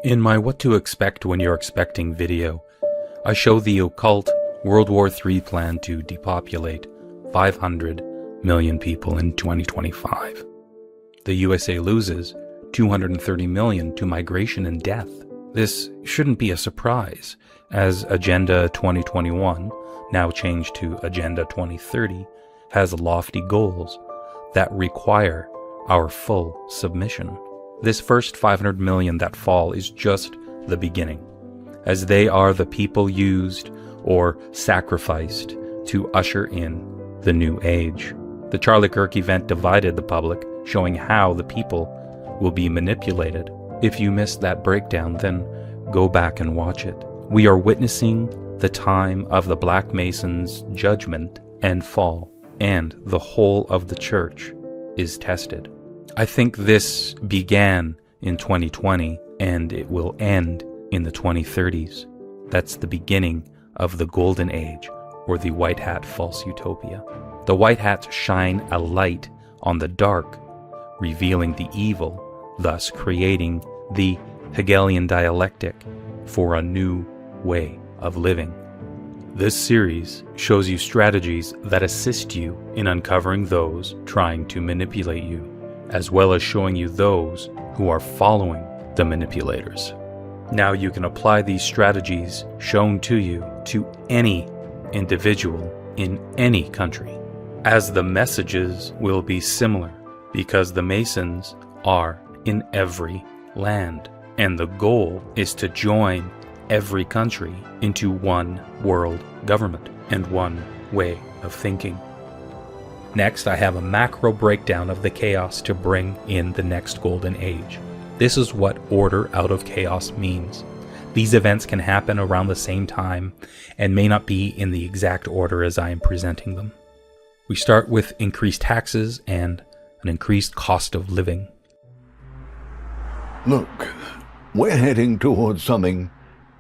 In my What to Expect When You're Expecting video, I show the occult World War III plan to depopulate 500 million people in 2025. The USA loses 230 million to migration and death. This shouldn't be a surprise, as Agenda 2021, now changed to Agenda 2030, has lofty goals that require our full submission. This first 500 million that fall is just the beginning, as they are the people used or sacrificed to usher in the new age. The Charlie Kirk event divided the public, showing how the people will be manipulated. If you missed that breakdown, then go back and watch it. We are witnessing the time of the Black Masons' judgment and fall, and the whole of the church is tested. I think this began in 2020 and it will end in the 2030s. That's the beginning of the golden age, or the white hat false utopia. The white hats shine a light on the dark, revealing the evil, thus creating the Hegelian dialectic for a new way of living. This series shows you strategies that assist you in uncovering those trying to manipulate you, as well as showing you those who are following the manipulators. Now you can apply these strategies shown to you to any individual in any country, as the messages will be similar because the Masons are in every land, and the goal is to join every country into one world government and one way of thinking. Next, I have a macro breakdown of the chaos to bring in the next golden age. This is what order out of chaos means. These events can happen around the same time and may not be in the exact order as I am presenting them. We start with increased taxes and an increased cost of living. Look, we're heading towards something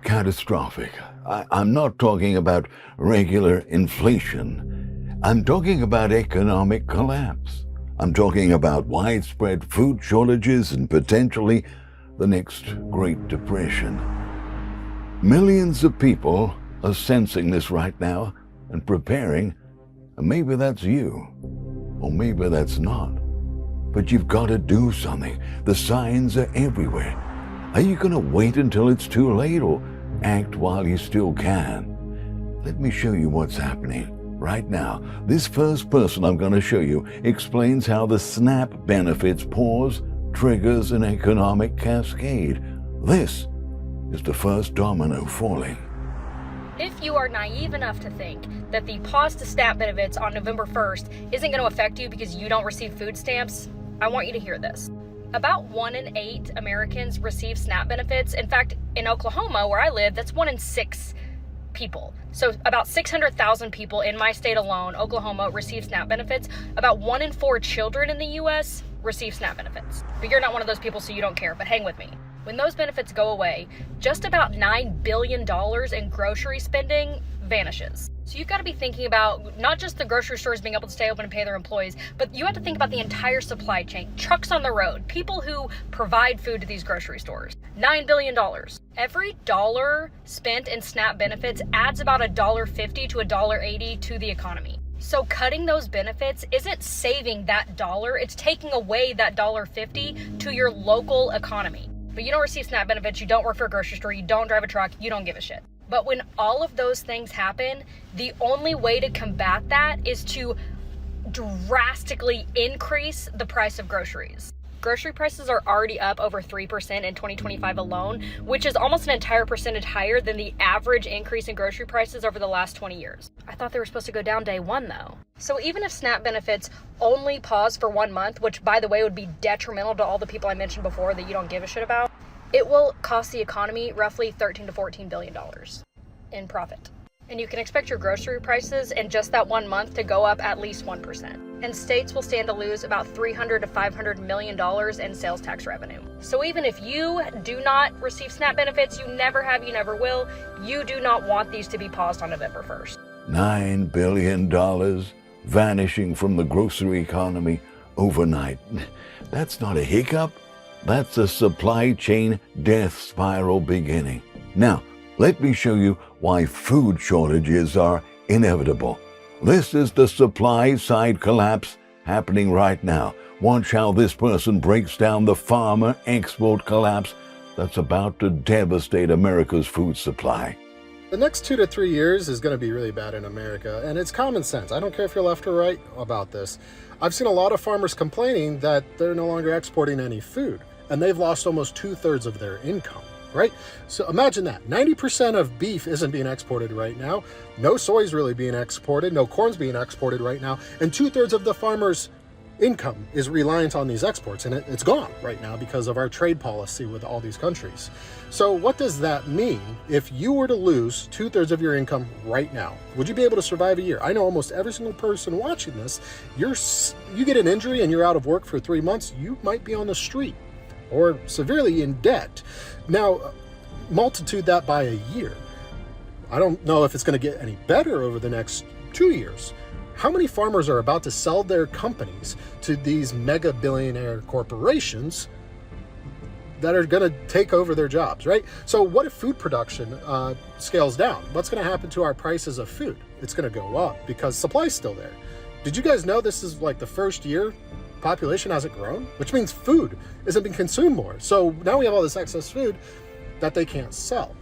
catastrophic. I'm not talking about regular inflation. I'm talking about economic collapse. I'm talking about widespread food shortages and potentially the next Great Depression. Millions of people are sensing this right now and preparing, and maybe that's you, or maybe that's not. But you've got to do something. The signs are everywhere. Are you going to wait until it's too late, or act while you still can? Let me show you what's happening right now. This first person I'm going to show you explains how the SNAP benefits pause triggers an economic cascade. This is the first domino falling. If you are naive enough to think that the pause to SNAP benefits on November 1st isn't going to affect you because you don't receive food stamps, I want you to hear this. About 1 in 8 Americans receive SNAP benefits. In fact, in Oklahoma, where I live, that's 1 in 6 people. So about 600,000 people in my state alone, Oklahoma, receive SNAP benefits. About 1 in 4 children in the U.S. receive SNAP benefits. But you're not one of those people, so you don't care, but hang with me. When those benefits go away, just about $9 billion in grocery spending vanishes. So you've got to be thinking about not just the grocery stores being able to stay open and pay their employees, but you have to think about the entire supply chain, trucks on the road, people who provide food to these grocery stores. $9 billion. Every dollar spent in SNAP benefits adds about $1.50 to $1.80 to the economy. So cutting those benefits isn't saving that dollar, it's taking away that $1.50 to your local economy. But you don't receive SNAP benefits, you don't work for a grocery store, you don't drive a truck, you don't give a shit. But when all of those things happen, the only way to combat that is to drastically increase the price of groceries. Grocery prices are already up over 3% in 2025 alone, which is almost an entire percentage higher than the average increase in grocery prices over the last 20 years. I thought they were supposed to go down day one though. So even if SNAP benefits only pause for 1 month, which by the way would be detrimental to all the people I mentioned before that you don't give a shit about, it will cost the economy roughly $13 to $14 billion in profit. And you can expect your grocery prices in just that 1 month to go up at least 1%. And states will stand to lose about $300 to $500 million in sales tax revenue. So even if you do not receive SNAP benefits, you never have, you never will, you do not want these to be paused on November 1st. $9 billion vanishing from the grocery economy overnight. That's not a hiccup. That's a supply chain death spiral beginning. Now, let me show you why food shortages are inevitable. This is the supply side collapse happening right now. Watch how this person breaks down the farmer export collapse that's about to devastate America's food supply. The next 2 to 3 years is going to be really bad in America, and it's common sense. I don't care if you're left or right about this. I've seen a lot of farmers complaining that they're no longer exporting any food, and they've lost almost 2/3 of their income, right? So imagine that. 90% of beef isn't being exported right now. No soy's really being exported. No corn's being exported right now. And 2/3 of the farmers' income is reliant on these exports, and it's gone right now because of our trade policy with all these countries. So what does that mean if you were to lose 2/3 of your income right now? Would you be able to survive a year? I know almost every single person watching this, you get an injury and you're out of work for 3 months, you might be on the street or severely in debt. Now, multitude that by a year. I don't know if it's going to get any better over the next 2 years. How many farmers are about to sell their companies to these mega billionaire corporations that are going to take over their jobs, right? So what if food production scales down? What's going to happen to our prices of food? It's going to go up because supply's still there. Did you guys know this is like the first year population hasn't grown? Which means food isn't being consumed more. So now we have all this excess food that they can't sell.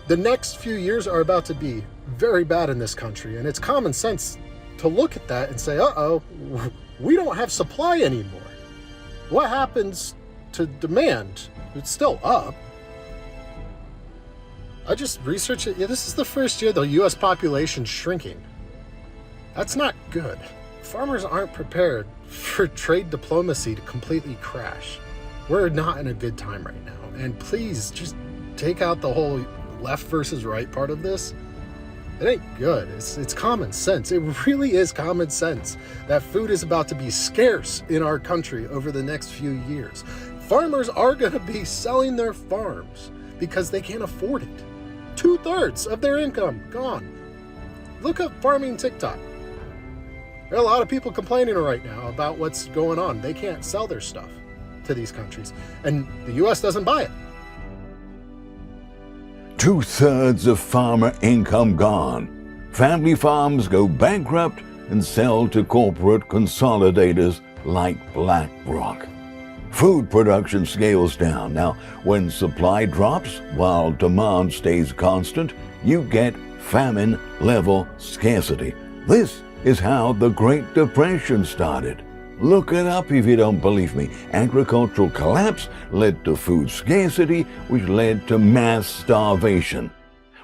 The next few years are about to be very bad in this country, and it's common sense to look at that and say, uh-oh, we don't have supply anymore. What happens to demand? It's still up. I just researched it. Yeah, this is the first year the U.S. population's shrinking. That's not good. Farmers aren't prepared for trade diplomacy to completely crash. We're not in a good time right now. And please just take out the whole left versus right part of this. It ain't good. It's common sense. It really is common sense that food is about to be scarce in our country over the next few years. Farmers are going to be selling their farms because they can't afford it. 2/3 of their income gone. Look up farming TikTok. There are a lot of people complaining right now about what's going on. They can't sell their stuff to these countries, and the U.S. doesn't buy it. 2/3 of farmer income gone. Family farms go bankrupt and sell to corporate consolidators like BlackRock. Food production scales down. Now, when supply drops while demand stays constant, you get famine-level scarcity. This is how the Great Depression started. Look it up if you don't believe me. Agricultural collapse led to food scarcity, which led to mass starvation.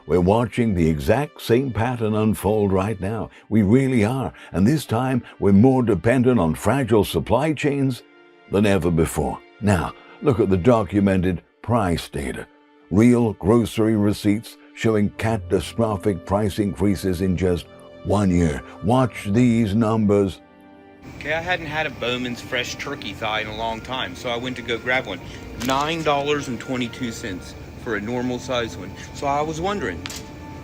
We're watching the exact same pattern unfold right now. We really are. And this time, we're more dependent on fragile supply chains than ever before. Now, look at the documented price data. Real grocery receipts showing catastrophic price increases in just 1 year. Watch these numbers. Okay, I hadn't had a Bowman's fresh turkey thigh in a long time, so I went to go grab one. $9.22 for a normal size one. So I was wondering,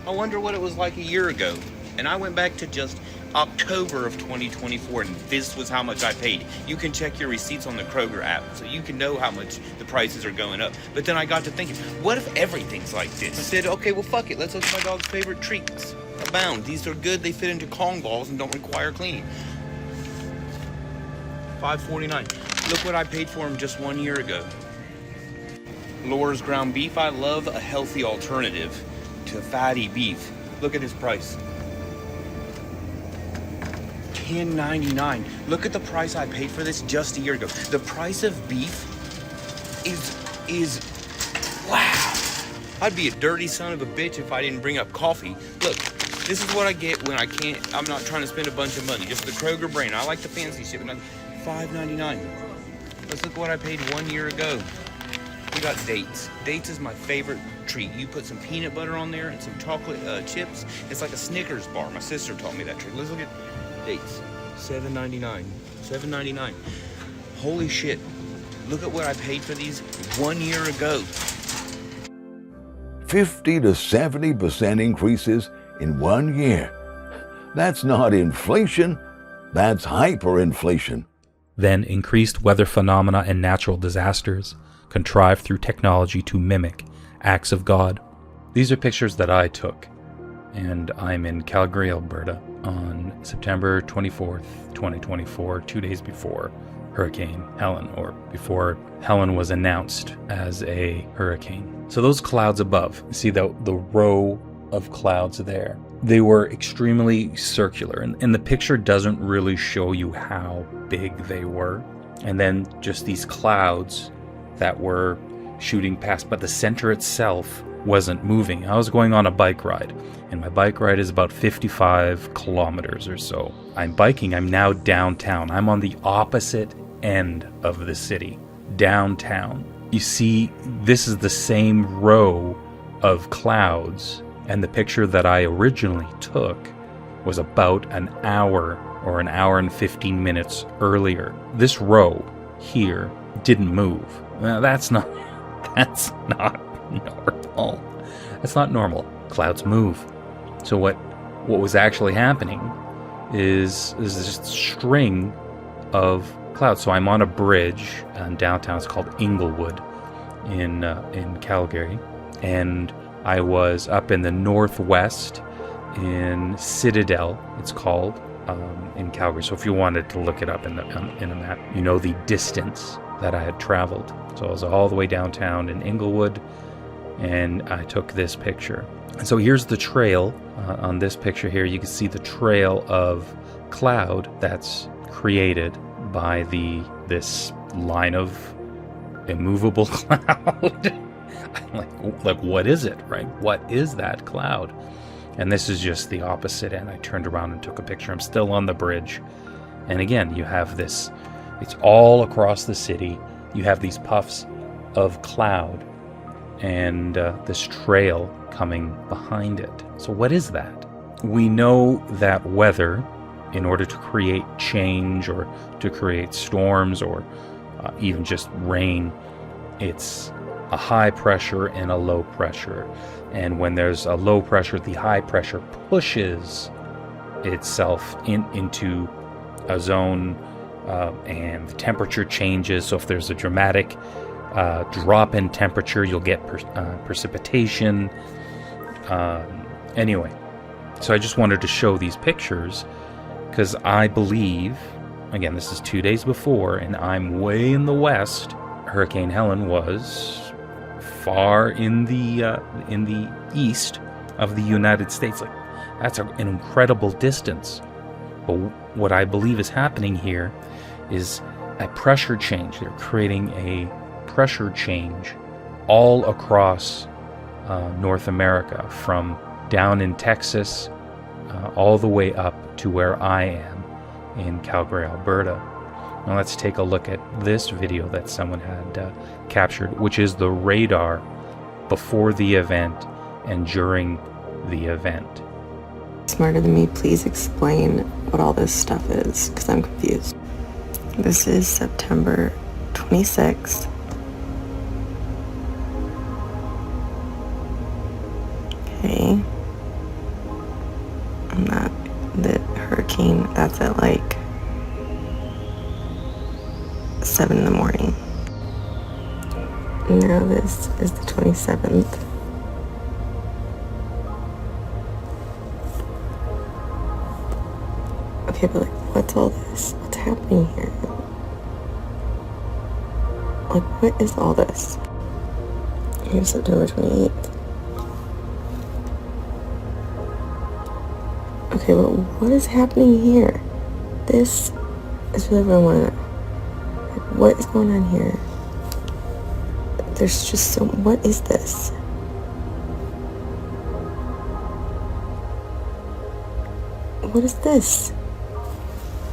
I wonder what it was like a year ago. And I went back to just October of 2024, and this was how much I paid. You can check your receipts on the Kroger app, so you can know how much the prices are going up. But then I got to thinking, what if everything's like this? I said, okay, well, fuck it. Let's look at my dog's favorite treats. Abound. These are good. They fit into Kong balls and don't require cleaning. $5.49. Look what I paid for them just 1 year ago. Laura's ground beef. I love a healthy alternative to fatty beef. Look at his price. $10.99. Look at the price I paid for this just a year ago. The price of beef is wow. I'd be a dirty son of a bitch if I didn't bring up coffee. Look, this is what I get when I'm not trying to spend a bunch of money. Just the Kroger brand. I like the fancy shit, but $5.99. Let's look what I paid 1 year ago. We got dates. Dates is my favorite treat. You put some peanut butter on there and some chocolate chips. It's like a Snickers bar. My sister taught me that trick. Let's look at dates. $7.99. $7.99. Holy shit. Look at what I paid for these 1 year ago. 50 to 70% increases in 1 year. That's not inflation. That's hyperinflation. then increased weather phenomena and natural disasters, contrived through technology to mimic acts of God. These are pictures that I took, and I'm in Calgary, Alberta, on September 24th, 2024, 2 days before Hurricane Helen, or before Helen was announced as a hurricane. So those clouds above, see the row of clouds there, they were extremely circular, and the picture doesn't really show you how big they were. And then just these clouds that were shooting past, but the center itself wasn't moving. I was going on a bike ride, and my bike ride is about 55 kilometers or so. I'm biking, I'm now downtown. I'm on the opposite end of the city, downtown. You see, this is the same row of clouds, and the picture that I originally took was about an hour or an hour and 15 minutes earlier. This row here didn't move. Now, that's not normal. That's not normal. Clouds move. So what was actually happening is just a string of clouds. So I'm on a bridge in downtown. It's called Inglewood in Calgary, and I was up in the northwest in Citadel, it's called, in Calgary. So if you wanted to look it up in a map, you know the distance that I had traveled. So I was all the way downtown in Inglewood, and I took this picture. And so here's the trail. On this picture here, you can see the trail of cloud that's created by this line of immovable cloud. like what is it, right? What is that cloud? And this is just the opposite end. I turned around and took a picture. I'm still on the bridge. And again, you have this, it's all across the city. You have these puffs of cloud and this trail coming behind it. So what is that? We know that weather, in order to create change or to create storms or even just rain, it's a high pressure and a low pressure. And when there's a low pressure, the high pressure pushes itself into a zone and the temperature changes. So if there's a dramatic drop in temperature, you'll get precipitation. Anyway, so I just wanted to show these pictures because I believe, again, this is 2 days before, and I'm way in the west. Hurricane Helen was far in the east of the United States. Like, that's an incredible distance. But what I believe is happening here is a pressure change. They're creating a pressure change all across North America, from down in Texas all the way up to where I am in Calgary, Alberta. Now let's take a look at this video that someone had captured, which is the radar before the event and during the event. Smarter than me, please explain what all this stuff is, because I'm confused. This is September 26th. Okay. I'm not the hurricane. That's at like 7 in the morning. Now this is the 27th. Okay, but like, what's all this? What's happening here? Like, what is all this? Here's September 28th. Okay, but what is happening here? This is really what I want to know. Like, what is going on here? There's just so... What is this? What is this?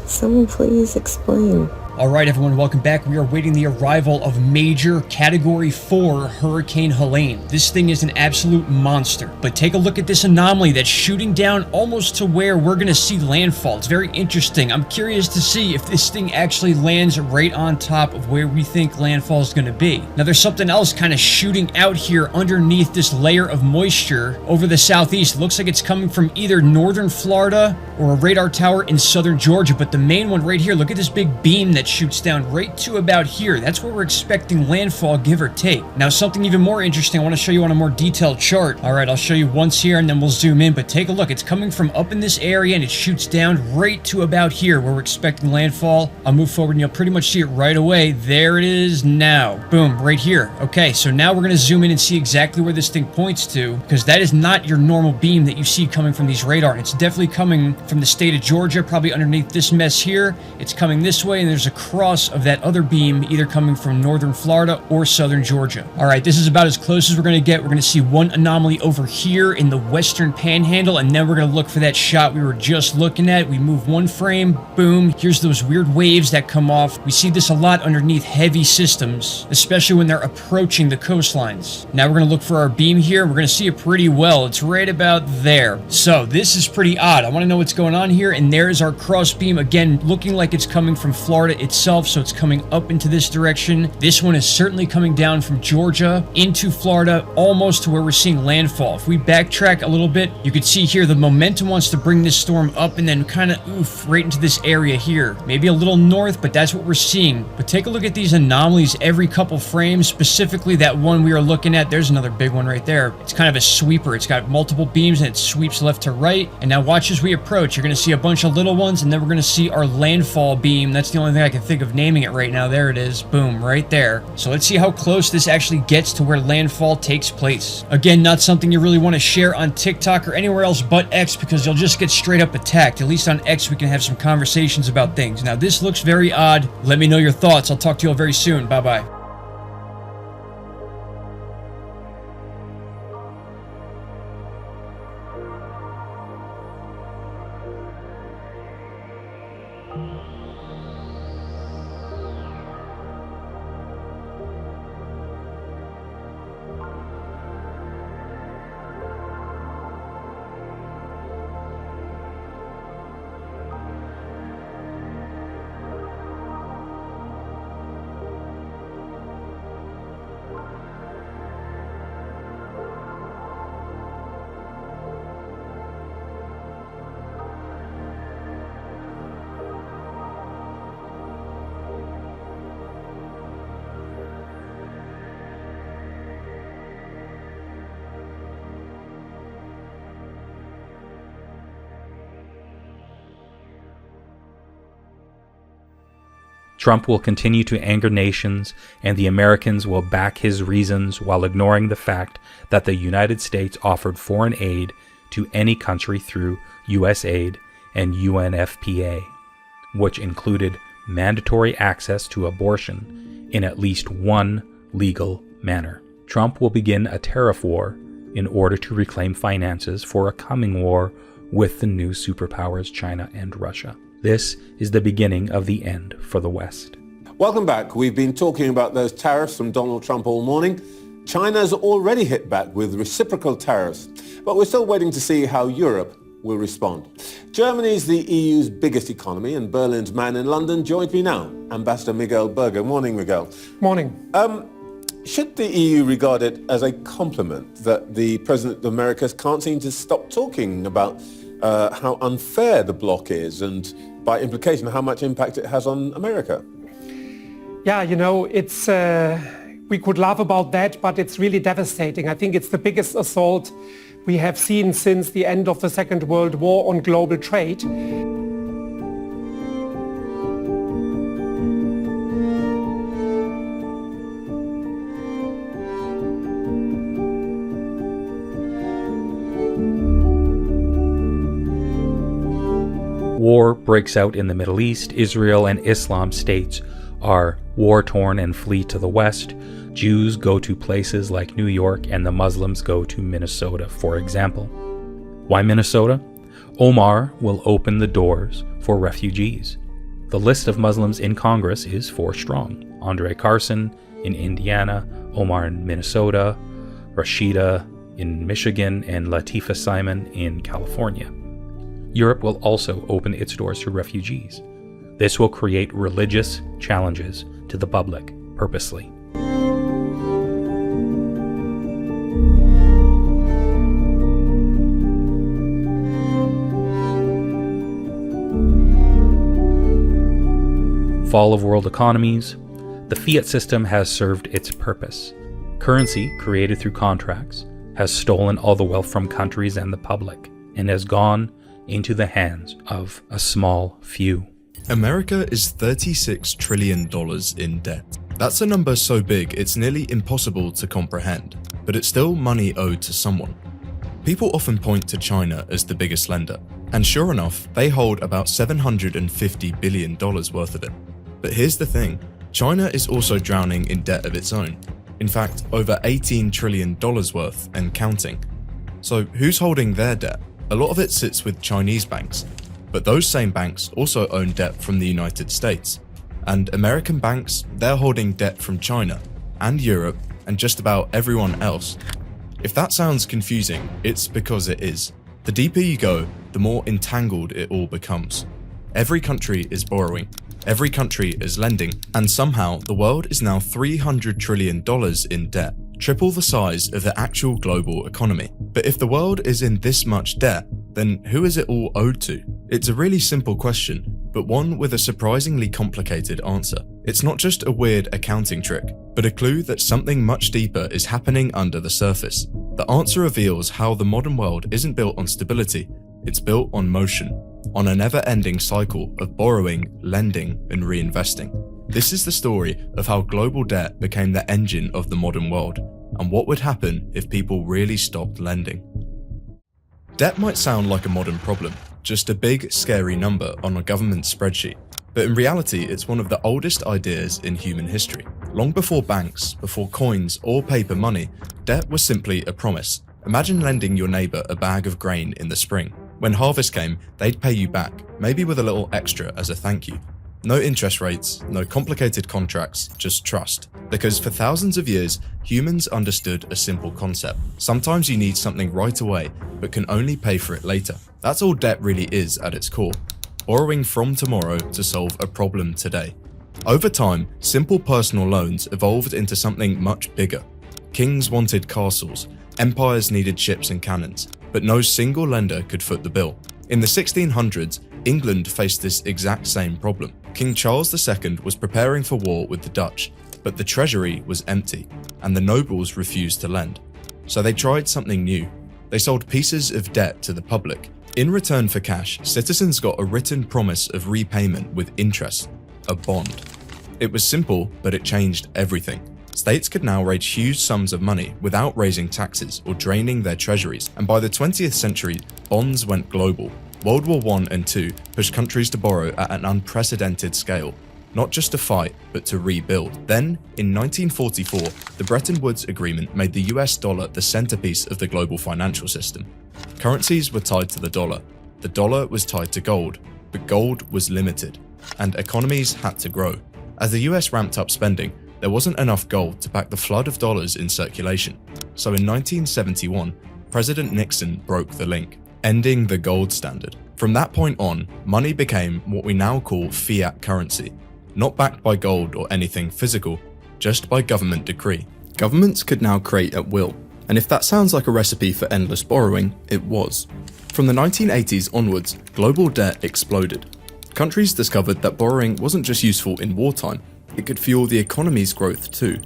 Someone please explain. Alright everyone, welcome back. We are waiting the arrival of major Category 4 Hurricane Helene. This thing is an absolute monster. But take a look at this anomaly that's shooting down almost to where we're going to see landfall. It's very interesting. I'm curious to see if this thing actually lands right on top of where we think landfall is going to be. Now there's something else kind of shooting out here underneath this layer of moisture over the southeast. It looks like it's coming from either northern Florida or a radar tower in southern Georgia. But the main one right here, look at this big beam that's shoots down right to about here. That's where we're expecting landfall, give or take. Now, something even more interesting I want to show you on a more detailed chart. All right, I'll show you once here and then we'll zoom in, but take a look. It's coming from up in this area and it shoots down right to about here where we're expecting landfall. I'll move forward and you'll pretty much see it right away. There it is now. Boom, right here. Okay, so now we're going to zoom in and see exactly where this thing points to, because that is not your normal beam that you see coming from these radar. It's definitely coming from the state of Georgia, probably underneath this mess here. It's coming this way, and there's a cross of that other beam either coming from northern Florida or southern Georgia. All right, this is about as close as we're going to get. We're going to see one anomaly over here in the western panhandle, and then we're going to look for that shot we were just looking at. We move one frame, boom. Here's those weird waves that come off. We see this a lot underneath heavy systems, especially when they're approaching the coastlines. Now we're going to look for our beam here. We're going to see it pretty well. It's right about there. So this is pretty odd. I want to know what's going on here, and there's our cross beam, again, looking like it's coming from Florida itself, so it's coming up into this direction. This one is certainly coming down from Georgia into Florida, almost to where we're seeing landfall. If we backtrack a little bit, you can see here the momentum wants to bring this storm up and then kind of oof right into this area here. Maybe a little north, but that's what we're seeing. But take a look at these anomalies every couple frames, specifically that one we are looking at. There's another big one right there. It's kind of a sweeper. It's got multiple beams and it sweeps left to right. And now watch as we approach. You're going to see a bunch of little ones, and then we're going to see our landfall beam. That's the only thing I can think of naming it right now. There it is. Boom, right there. So let's see how close this actually gets to where landfall takes place. Again, not something you really want to share on TikTok or anywhere else but X, because you'll just get straight up attacked. At least on X we can have some conversations about things. Now this looks very odd. Let me know your thoughts. I'll talk to you all very soon. Bye-bye. Trump will continue to anger nations, and the Americans will back his reasons while ignoring the fact that the United States offered foreign aid to any country through USAID and UNFPA, which included mandatory access to abortion in at least one legal manner. Trump will begin a tariff war in order to reclaim finances for a coming war with the new superpowers China and Russia. This is the beginning of the end for the West. Welcome back. We've been talking about those tariffs from Donald Trump all morning. China's already hit back with reciprocal tariffs, but we're still waiting to see how Europe will respond. Germany's the EU's biggest economy, and Berlin's man in London joins me now, Ambassador Miguel Berger. Morning, Miguel. Morning. Should the EU regard it as a compliment that the President of America can't seem to stop talking about how unfair the bloc is, and by implication how much impact it has on America? Yeah, you know, it's we could laugh about that, but it's really devastating. I think it's the biggest assault we have seen since the end of the Second World War on global trade. War breaks out in the Middle East. Israel and Islam states are war-torn and flee to the west. Jews go to places like New York, and the Muslims go to Minnesota, for example. Why Minnesota? Omar will open the doors for refugees. The list of Muslims in Congress is 4 strong. Andre Carson in Indiana, Omar in Minnesota, Rashida in Michigan, and Latifah Simon in California. Europe will also open its doors to refugees. This will create religious challenges to the public, purposely. fall of world economies, the fiat system has served its purpose. Currency, created through contracts, has stolen all the wealth from countries and the public, and has gone into the hands of a small few. America is $36 trillion in debt. That's a number so big it's nearly impossible to comprehend, but it's still money owed to someone. People often point to China as the biggest lender, and sure enough, they hold about $750 billion worth of it. But here's the thing, China is also drowning in debt of its own. In fact, over $18 trillion worth and counting. So who's holding their debt? A lot of it sits with Chinese banks, but those same banks also own debt from the United States. And American banks, they're holding debt from China and Europe and just about everyone else. If that sounds confusing, it's because it is. The deeper you go, the more entangled it all becomes. Every country is borrowing, every country is lending, and somehow the world is now $300 trillion in debt, triple the size of the actual global economy. But if the world is in this much debt, then who is it all owed to? It's a really simple question, but one with a surprisingly complicated answer. It's not just a weird accounting trick, but a clue that something much deeper is happening under the surface. The answer reveals how the modern world isn't built on stability, it's built on motion, on a never-ending cycle of borrowing, lending, and reinvesting. This is the story of how global debt became the engine of the modern world, and what would happen if people really stopped lending. Debt might sound like a modern problem, just a big, scary number on a government spreadsheet. But in reality, it's one of the oldest ideas in human history. Long before banks, before coins or paper money, debt was simply a promise. Imagine lending your neighbor a bag of grain in the spring. When harvest came, they'd pay you back, maybe with a little extra as a thank you. No interest rates, no complicated contracts, just trust. Because for thousands of years, humans understood a simple concept. Sometimes you need something right away, but can only pay for it later. That's all debt really is at its core. Borrowing from tomorrow to solve a problem today. Over time, simple personal loans evolved into something much bigger. Kings wanted castles, empires needed ships and cannons, but no single lender could foot the bill. In the 1600s, England faced this exact same problem. King Charles II was preparing for war with the Dutch, but the treasury was empty, and the nobles refused to lend. So they tried something new. They sold pieces of debt to the public. In return for cash, citizens got a written promise of repayment with interest, a bond. It was simple, but it changed everything. States could now raise huge sums of money without raising taxes or draining their treasuries, and by the 20th century, bonds went global. World War I and II pushed countries to borrow at an unprecedented scale, not just to fight, but to rebuild. Then, in 1944, the Bretton Woods Agreement made the US dollar the centerpiece of the global financial system. Currencies were tied to the dollar was tied to gold, but gold was limited, and economies had to grow. As the US ramped up spending, there wasn't enough gold to back the flood of dollars in circulation. So in 1971, President Nixon broke the link, ending the gold standard. From that point on, money became what we now call fiat currency, not backed by gold or anything physical, just by government decree. Governments could now create at will, and if that sounds like a recipe for endless borrowing, it was. From the 1980s onwards, global debt exploded. Countries discovered that borrowing wasn't just useful in wartime, it could fuel the economy's growth too.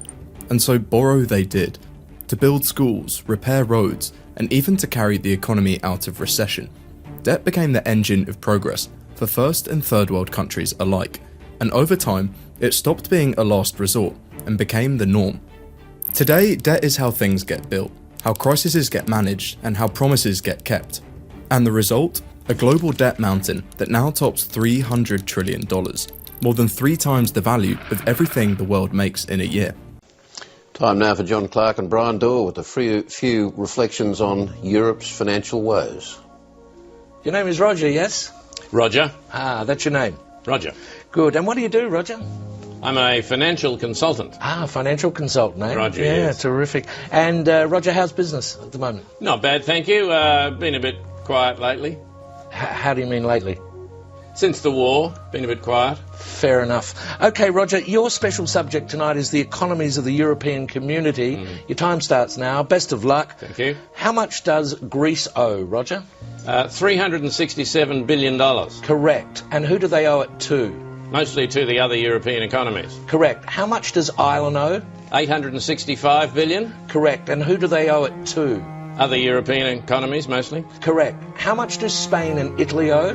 And so borrow they did, to build schools, repair roads, and even to carry the economy out of recession. Debt became the engine of progress for first and third world countries alike, and over time, it stopped being a last resort and became the norm. Today, debt is how things get built, how crises get managed, and how promises get kept. And the result? A global debt mountain that now tops $300 trillion, more than 3 times the value of everything the world makes in a year. Time now for John Clark and Brian Dorr with a few reflections on Europe's financial woes. Your name is Roger, yes? Roger. Ah, that's your name. Roger. Good. And what do you do, Roger? I'm a financial consultant. Ah, financial consultant, eh? Roger, yeah, yes. Terrific. And Roger, how's business at the moment? Not bad, thank you. Been a bit quiet lately. How do you mean lately? Since the war, been a bit quiet. Fair enough. Okay, Roger, your special subject tonight is the economies of the European community. Your time starts now. Best of luck. Thank you. How much does Greece owe, Roger? $367 billion. Correct. And who do they owe it to? Mostly to the other European economies. Correct. How much does Ireland owe? 865 billion. Correct. And who do they owe it to? Other European economies, mostly. Correct. How much do Spain and Italy owe?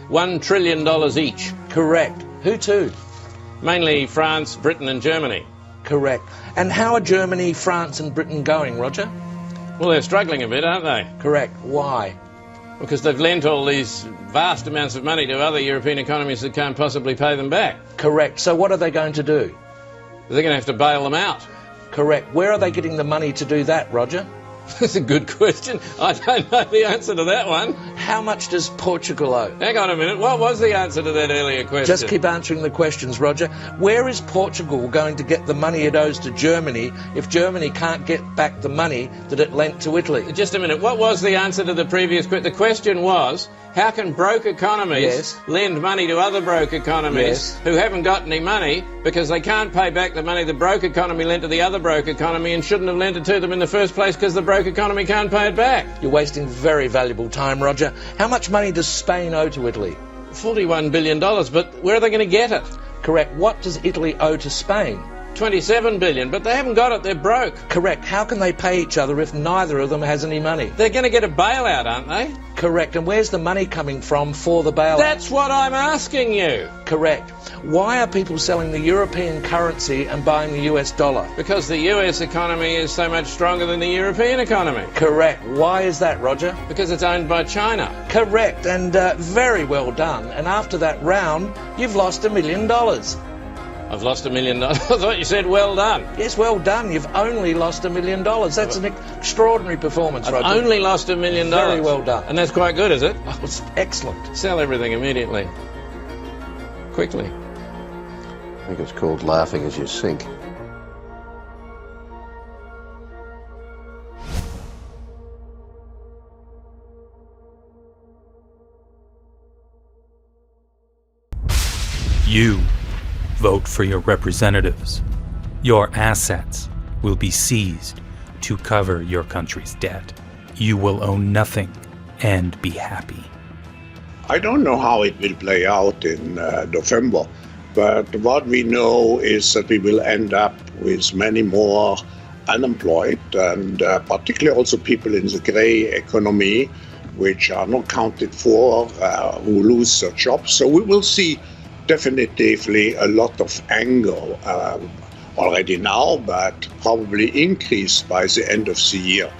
$1 trillion each. Correct. Who to? Mainly France, Britain and Germany. Correct. And how are Germany, France and Britain going, Roger? Well, they're struggling a bit, aren't they? Correct. Why? Because they've lent all these vast amounts of money to other European economies that can't possibly pay them back. Correct. So what are they going to do? They're going to have to bail them out. Correct. Where are they getting the money to do that, Roger? That's a good question. I don't know the answer to that one. How much does Portugal owe? Hang on a minute. What was the answer to that earlier question? Just keep answering the questions, Roger. Where is Portugal going to get the money it owes to Germany if Germany can't get back the money that it lent to Italy? Just a minute. What was the answer to the previous question? The question was, how can broke economies lend money to other broke economies who haven't got any money because they can't pay back the money the broke economy lent to the other broke economy and shouldn't have lent it to them in the first place because the broke economy can't pay it back? You're wasting very valuable time, Roger. How much money does Spain owe to Italy? $41 billion, but where are they going to get it? Correct. What does Italy owe to Spain? $27 billion, but they haven't got it. They're broke. Correct. How can they pay each other if neither of them has any money? They're going to get a bailout, aren't they? Correct. And where's the money coming from for the bailout? That's what I'm asking you. Correct. Why are people selling the European currency and buying the US dollar? Because the US economy is so much stronger than the European economy. Correct. Why is that, Roger? Because it's owned by China. Correct. And very well done. And after that round, you've lost $1 million. I've lost $1 million. I thought you said well done. Yes, well done. You've only lost $1 million. That's an extraordinary performance, Roger. I've only lost $1 million. Very well done. And that's quite good, is it? Oh, it's excellent. Sell everything immediately. Quickly. I think it's called laughing as you sink. You vote for your representatives. Your assets will be seized to cover your country's debt. You will own nothing and be happy. I don't know how it will play out in November, but what we know is that we will end up with many more unemployed and particularly also people in the grey economy, which are not counted for, who lose their jobs. So we will see definitively a lot of anger already now, but probably increased by the end of the year,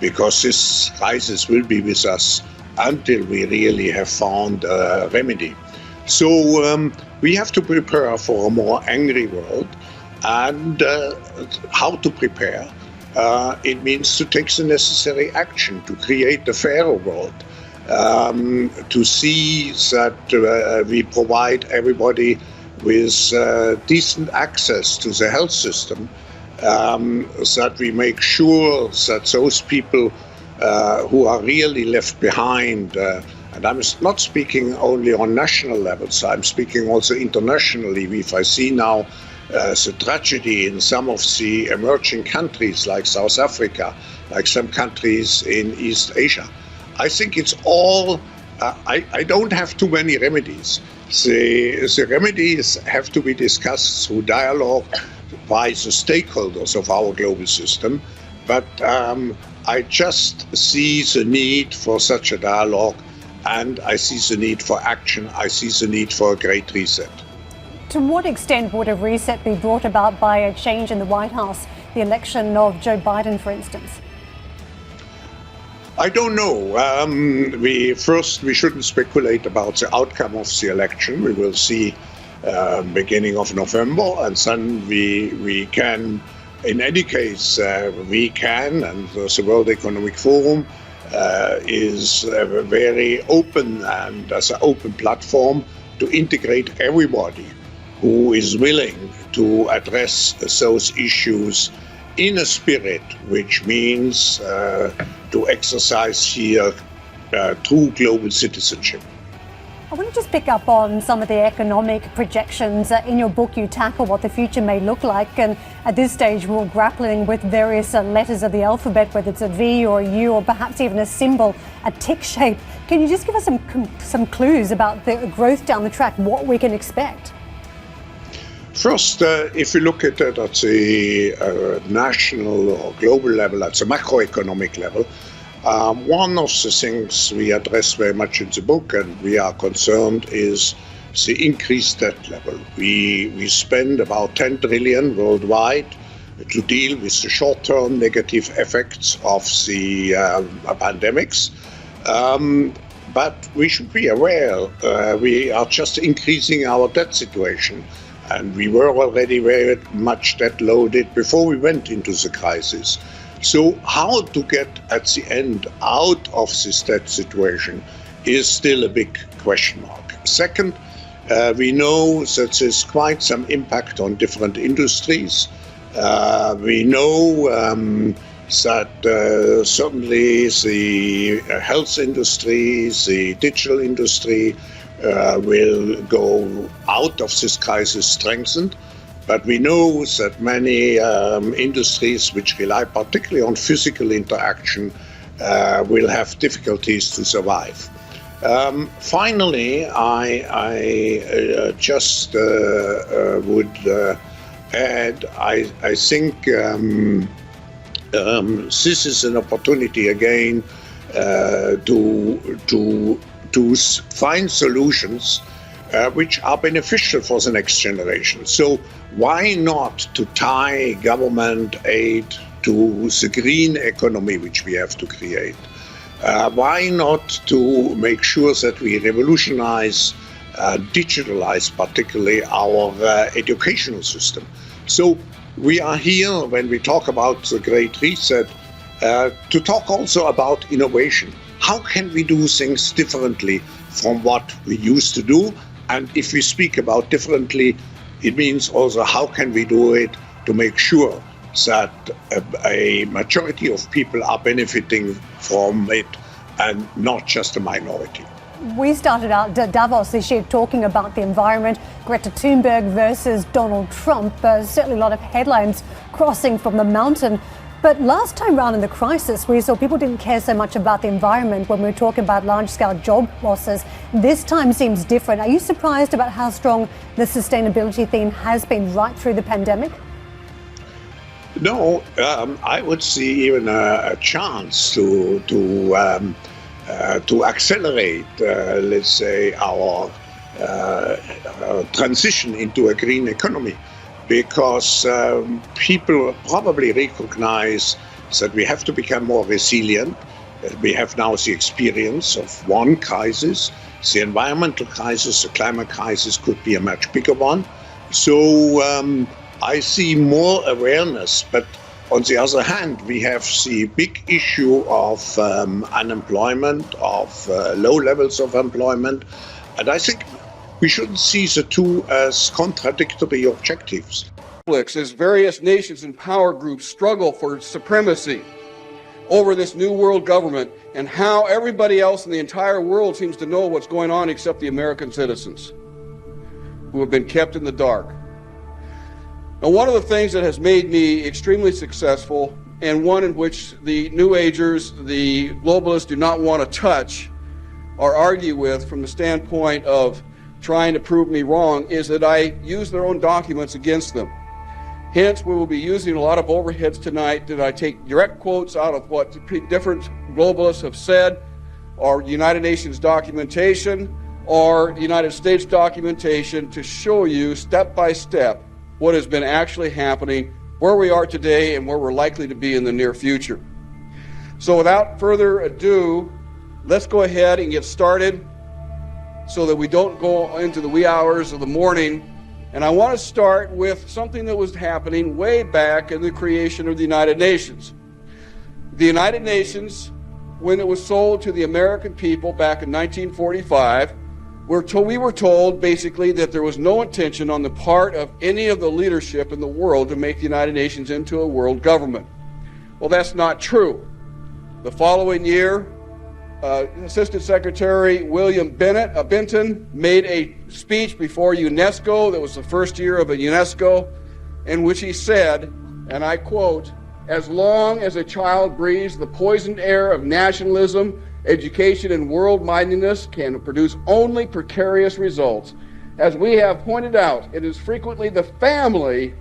because this crisis will be with us until we really have found a remedy. So we have to prepare for a more angry world, and how to prepare? It means to take the necessary action to create a fairer world. To see that we provide everybody with decent access to the health system, that we make sure that those people who are really left behind, and I'm not speaking only on national levels, I'm speaking also internationally. If I see now the tragedy in some of the emerging countries like South Africa, like some countries in East Asia, I think it's all, I don't have too many remedies. The remedies have to be discussed through dialogue by the stakeholders of our global system. But I just see the need for such a dialogue, and I see the need for action. I see the need for a great reset. To what extent would a reset be brought about by a change in the White House, the election of Joe Biden, for instance? I don't know. We shouldn't speculate about the outcome of the election. We will see beginning of November, and then we can, in any case, we can, and the World Economic Forum is very open and as an open platform to integrate everybody who is willing to address those issues in a spirit which means to exercise here true global citizenship. I want to just pick up on some of the economic projections. In your book, you tackle what the future may look like. And at this stage, we're all grappling with various letters of the alphabet, whether it's a V or a U or perhaps even a symbol, a tick shape. Can you just give us some clues about the growth down the track, what we can expect? First, if you look at it at the national or global level, at the macroeconomic level, one of the things we address very much in the book and we are concerned is the increased debt level. We spend about 10 trillion worldwide to deal with the short-term negative effects of the pandemics. But we should be aware we are just increasing our debt situation. And we were already very much debt loaded before we went into the crisis. So how to get at the end out of this debt situation is still a big question mark. Second, we know that there's quite some impact on different industries. We know that certainly the health industry, the digital industry will go out of this crisis strengthened. But we know that many industries which rely particularly on physical interaction will have difficulties to survive. Finally, I just would add, I think this is an opportunity again to find solutions which are beneficial for the next generation. So why not to tie government aid to the green economy which we have to create? Why not to make sure that we revolutionize, digitalize particularly our educational system? So we are here when we talk about the Great Reset to talk also about innovation. How can we do things differently from what we used to do? And if we speak about differently, it means also how can we do it to make sure that a majority of people are benefiting from it and not just a minority. We started out Davos this year talking about the environment, Greta Thunberg versus Donald Trump. Certainly a lot of headlines crossing from the mountain. But last time round in the crisis, we saw people didn't care so much about the environment when we were talking about large-scale job losses. This time seems different. Are you surprised about how strong the sustainability theme has been right through the pandemic? No, I would see even a chance to accelerate, let's say, our transition into a green economy. Because people probably recognize that we have to become more resilient. We have now the experience of one crisis. The environmental crisis, the climate crisis could be a much bigger one. So I see more awareness. But on the other hand, we have the big issue of unemployment, of low levels of employment. And I think we shouldn't see the two as contradictory objectives. As various nations and power groups struggle for supremacy over this new world government, and how everybody else in the entire world seems to know what's going on except the American citizens who have been kept in the dark. Now, one of the things that has made me extremely successful, and one in which the New Agers, the globalists do not want to touch or argue with from the standpoint of trying to prove me wrong, is that I use their own documents against them. Hence, we will be using a lot of overheads tonight that I take direct quotes out of what different globalists have said, or United Nations documentation, or United States documentation, to show you step by step what has been actually happening, where we are today, and where we're likely to be in the near future. So without further ado, let's go ahead and get started so that we don't go into the wee hours of the morning. And I want to start with something that was happening way back in the creation of the United Nations. The United Nations, when it was sold to the American people back in 1945, we were told basically that there was no intention on the part of any of the leadership in the world to make the United Nations into a world government. Well, that's not true. The following year, Assistant Secretary William Benton made a speech before UNESCO. That was the first year of UNESCO, in which he said, and I quote, "As long as a child breathes the poisoned air of nationalism, education and world-mindedness can produce only precarious results. As we have pointed out, it is frequently the family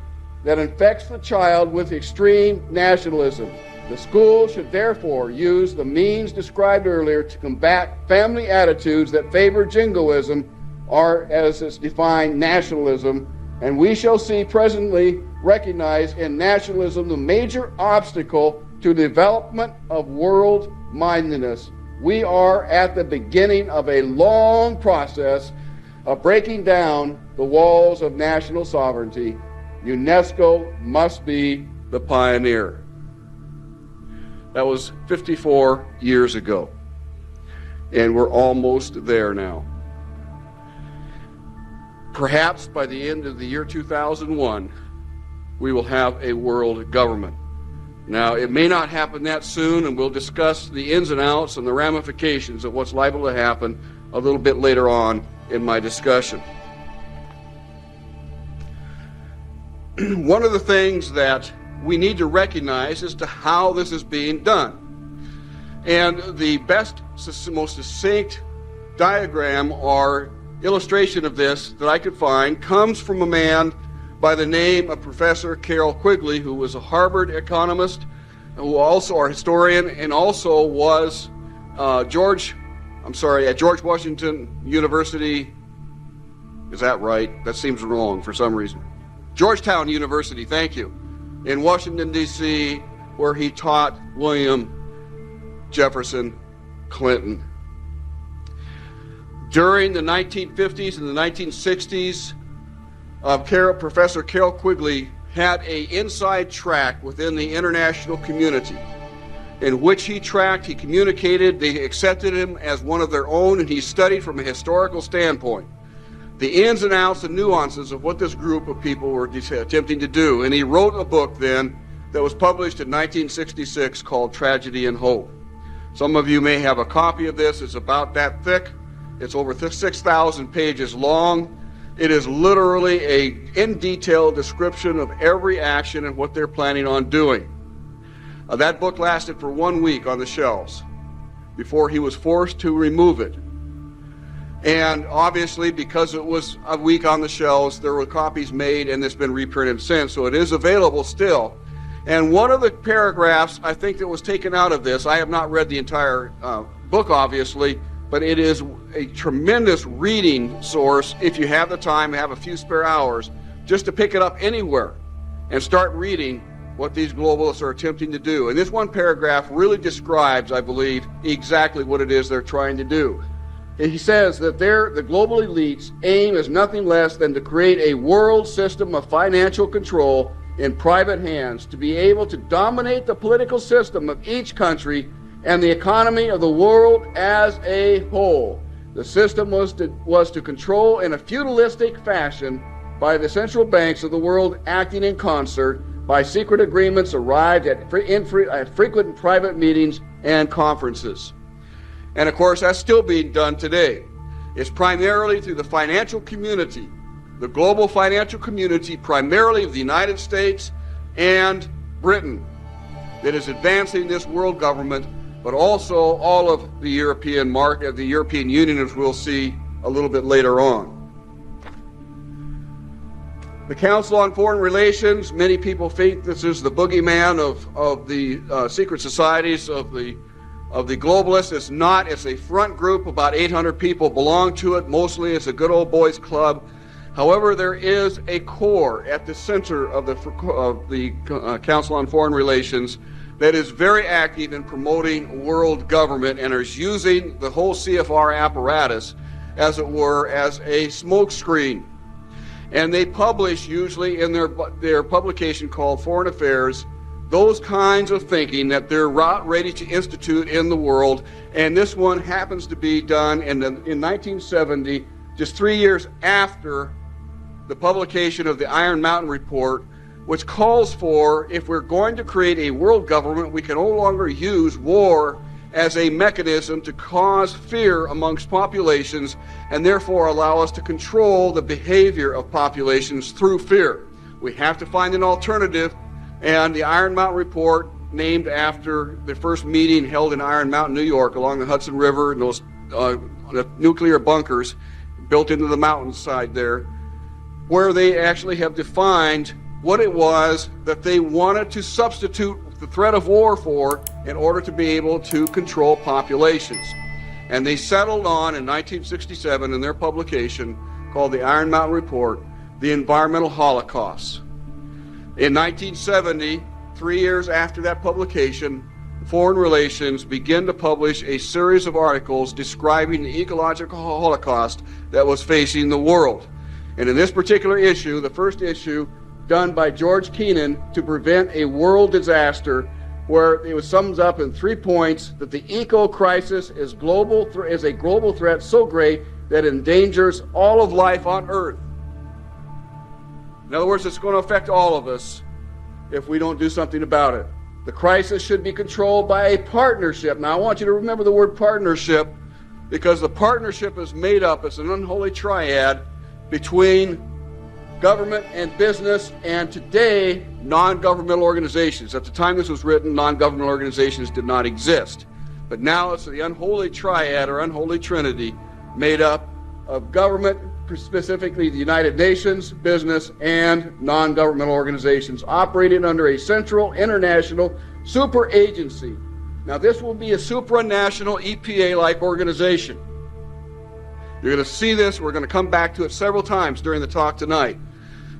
that infects the child with extreme nationalism. The school should therefore use the means described earlier to combat family attitudes that favor jingoism, or as it's defined, nationalism, and we shall see presently recognize in nationalism the major obstacle to the development of world-mindedness. We are at the beginning of a long process of breaking down the walls of national sovereignty. UNESCO must be the pioneer." That was 54 years ago, and we're almost there now. Perhaps by the end of the year 2001, we will have a world government. Now, it may not happen that soon, and we'll discuss the ins and outs and the ramifications of what's liable to happen a little bit later on in my discussion. One of the things that we need to recognize as to how this is being done. And the best, most succinct diagram or illustration of this that I could find comes from a man by the name of Professor Carroll Quigley, who was a Harvard economist, who also a historian, and also was at George Washington University. Is that right? That seems wrong for some reason. Georgetown University, thank you, in Washington, D.C., where he taught William Jefferson Clinton. During the 1950s and the 1960s, Professor Carroll Quigley had an inside track within the international community in which he communicated, they accepted him as one of their own, and he studied from a historical standpoint the ins and outs and nuances of what this group of people were attempting to do. And he wrote a book then that was published in 1966 called Tragedy and Hope. Some of you may have a copy of this. It's about that thick. It's over 6,000 pages long. It is literally a in-detail description of every action and what they're planning on doing. That book lasted for 1 week on the shelves before he was forced to remove it. And obviously, because it was a week on the shelves, there were copies made, and it's been reprinted since, so it is available still. And one of the paragraphs, I think, that was taken out of this, I have not read the entire book, obviously, but it is a tremendous reading source if you have the time, have a few spare hours, just to pick it up anywhere and start reading what these globalists are attempting to do. And this one paragraph really describes, I believe, exactly what it is they're trying to do. He says that the global elites' aim is nothing less than to create a world system of financial control in private hands, to be able to dominate the political system of each country and the economy of the world as a whole. The system was to control in a feudalistic fashion by the central banks of the world acting in concert by secret agreements arrived at frequent private meetings and conferences. And of course, that's still being done today. It's primarily through the financial community, the global financial community, primarily of the United States and Britain, that is advancing this world government, but also all of the European market, the European Union, as we'll see a little bit later on. The Council on Foreign Relations, many people think this is the boogeyman of the secret societies of the globalists. It's not. It's a front group. About 800 people belong to it. Mostly it's a good old boys club. However, there is a core at the center of the Council on Foreign Relations that is very active in promoting world government and is using the whole CFR apparatus, as it were, as a smokescreen. And they publish, usually in their publication called Foreign Affairs, those kinds of thinking that they're ready to institute in the world. And this one happens to be done in 1970, just 3 years after the publication of the Iron Mountain Report, which calls for, if we're going to create a world government, we can no longer use war as a mechanism to cause fear amongst populations and therefore allow us to control the behavior of populations through fear. We have to find an alternative, and the Iron Mountain Report, named after the first meeting held in Iron Mountain, New York, along the Hudson River, and those nuclear bunkers built into the mountainside there, where they actually have defined what it was that they wanted to substitute the threat of war for in order to be able to control populations. And they settled on, in 1967, in their publication called the Iron Mountain Report, the environmental holocaust. In 1970, 3 years after that publication, Foreign Relations began to publish a series of articles describing the ecological holocaust that was facing the world. And in this particular issue, the first issue, done by George Kennan to prevent a world disaster, where it sums up in 3 points that the eco-crisis is a global threat so great that it endangers all of life on Earth. In other words, it's going to affect all of us if we don't do something about it. The crisis should be controlled by a partnership. Now, I want you to remember the word partnership, because the partnership is made up, it's an unholy triad between government and business, and today, non-governmental organizations. At the time this was written, non-governmental organizations did not exist. But now it's the unholy triad or unholy trinity made up of government, specifically the United Nations, business, and non-governmental organizations operating under a central international super agency. Now, this will be a supranational EPA-like organization. You're going to see this. We're going to come back to it several times during the talk tonight,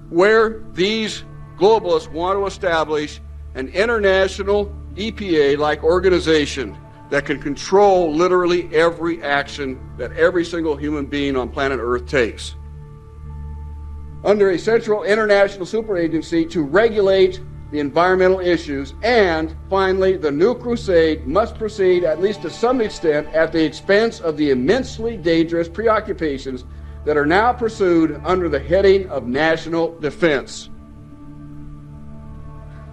where these globalists want to establish an international EPA-like organization that can control literally every action that every single human being on planet Earth takes. Under a central international superagency to regulate the environmental issues, and finally, the new crusade must proceed, at least to some extent, at the expense of the immensely dangerous preoccupations that are now pursued under the heading of national defense.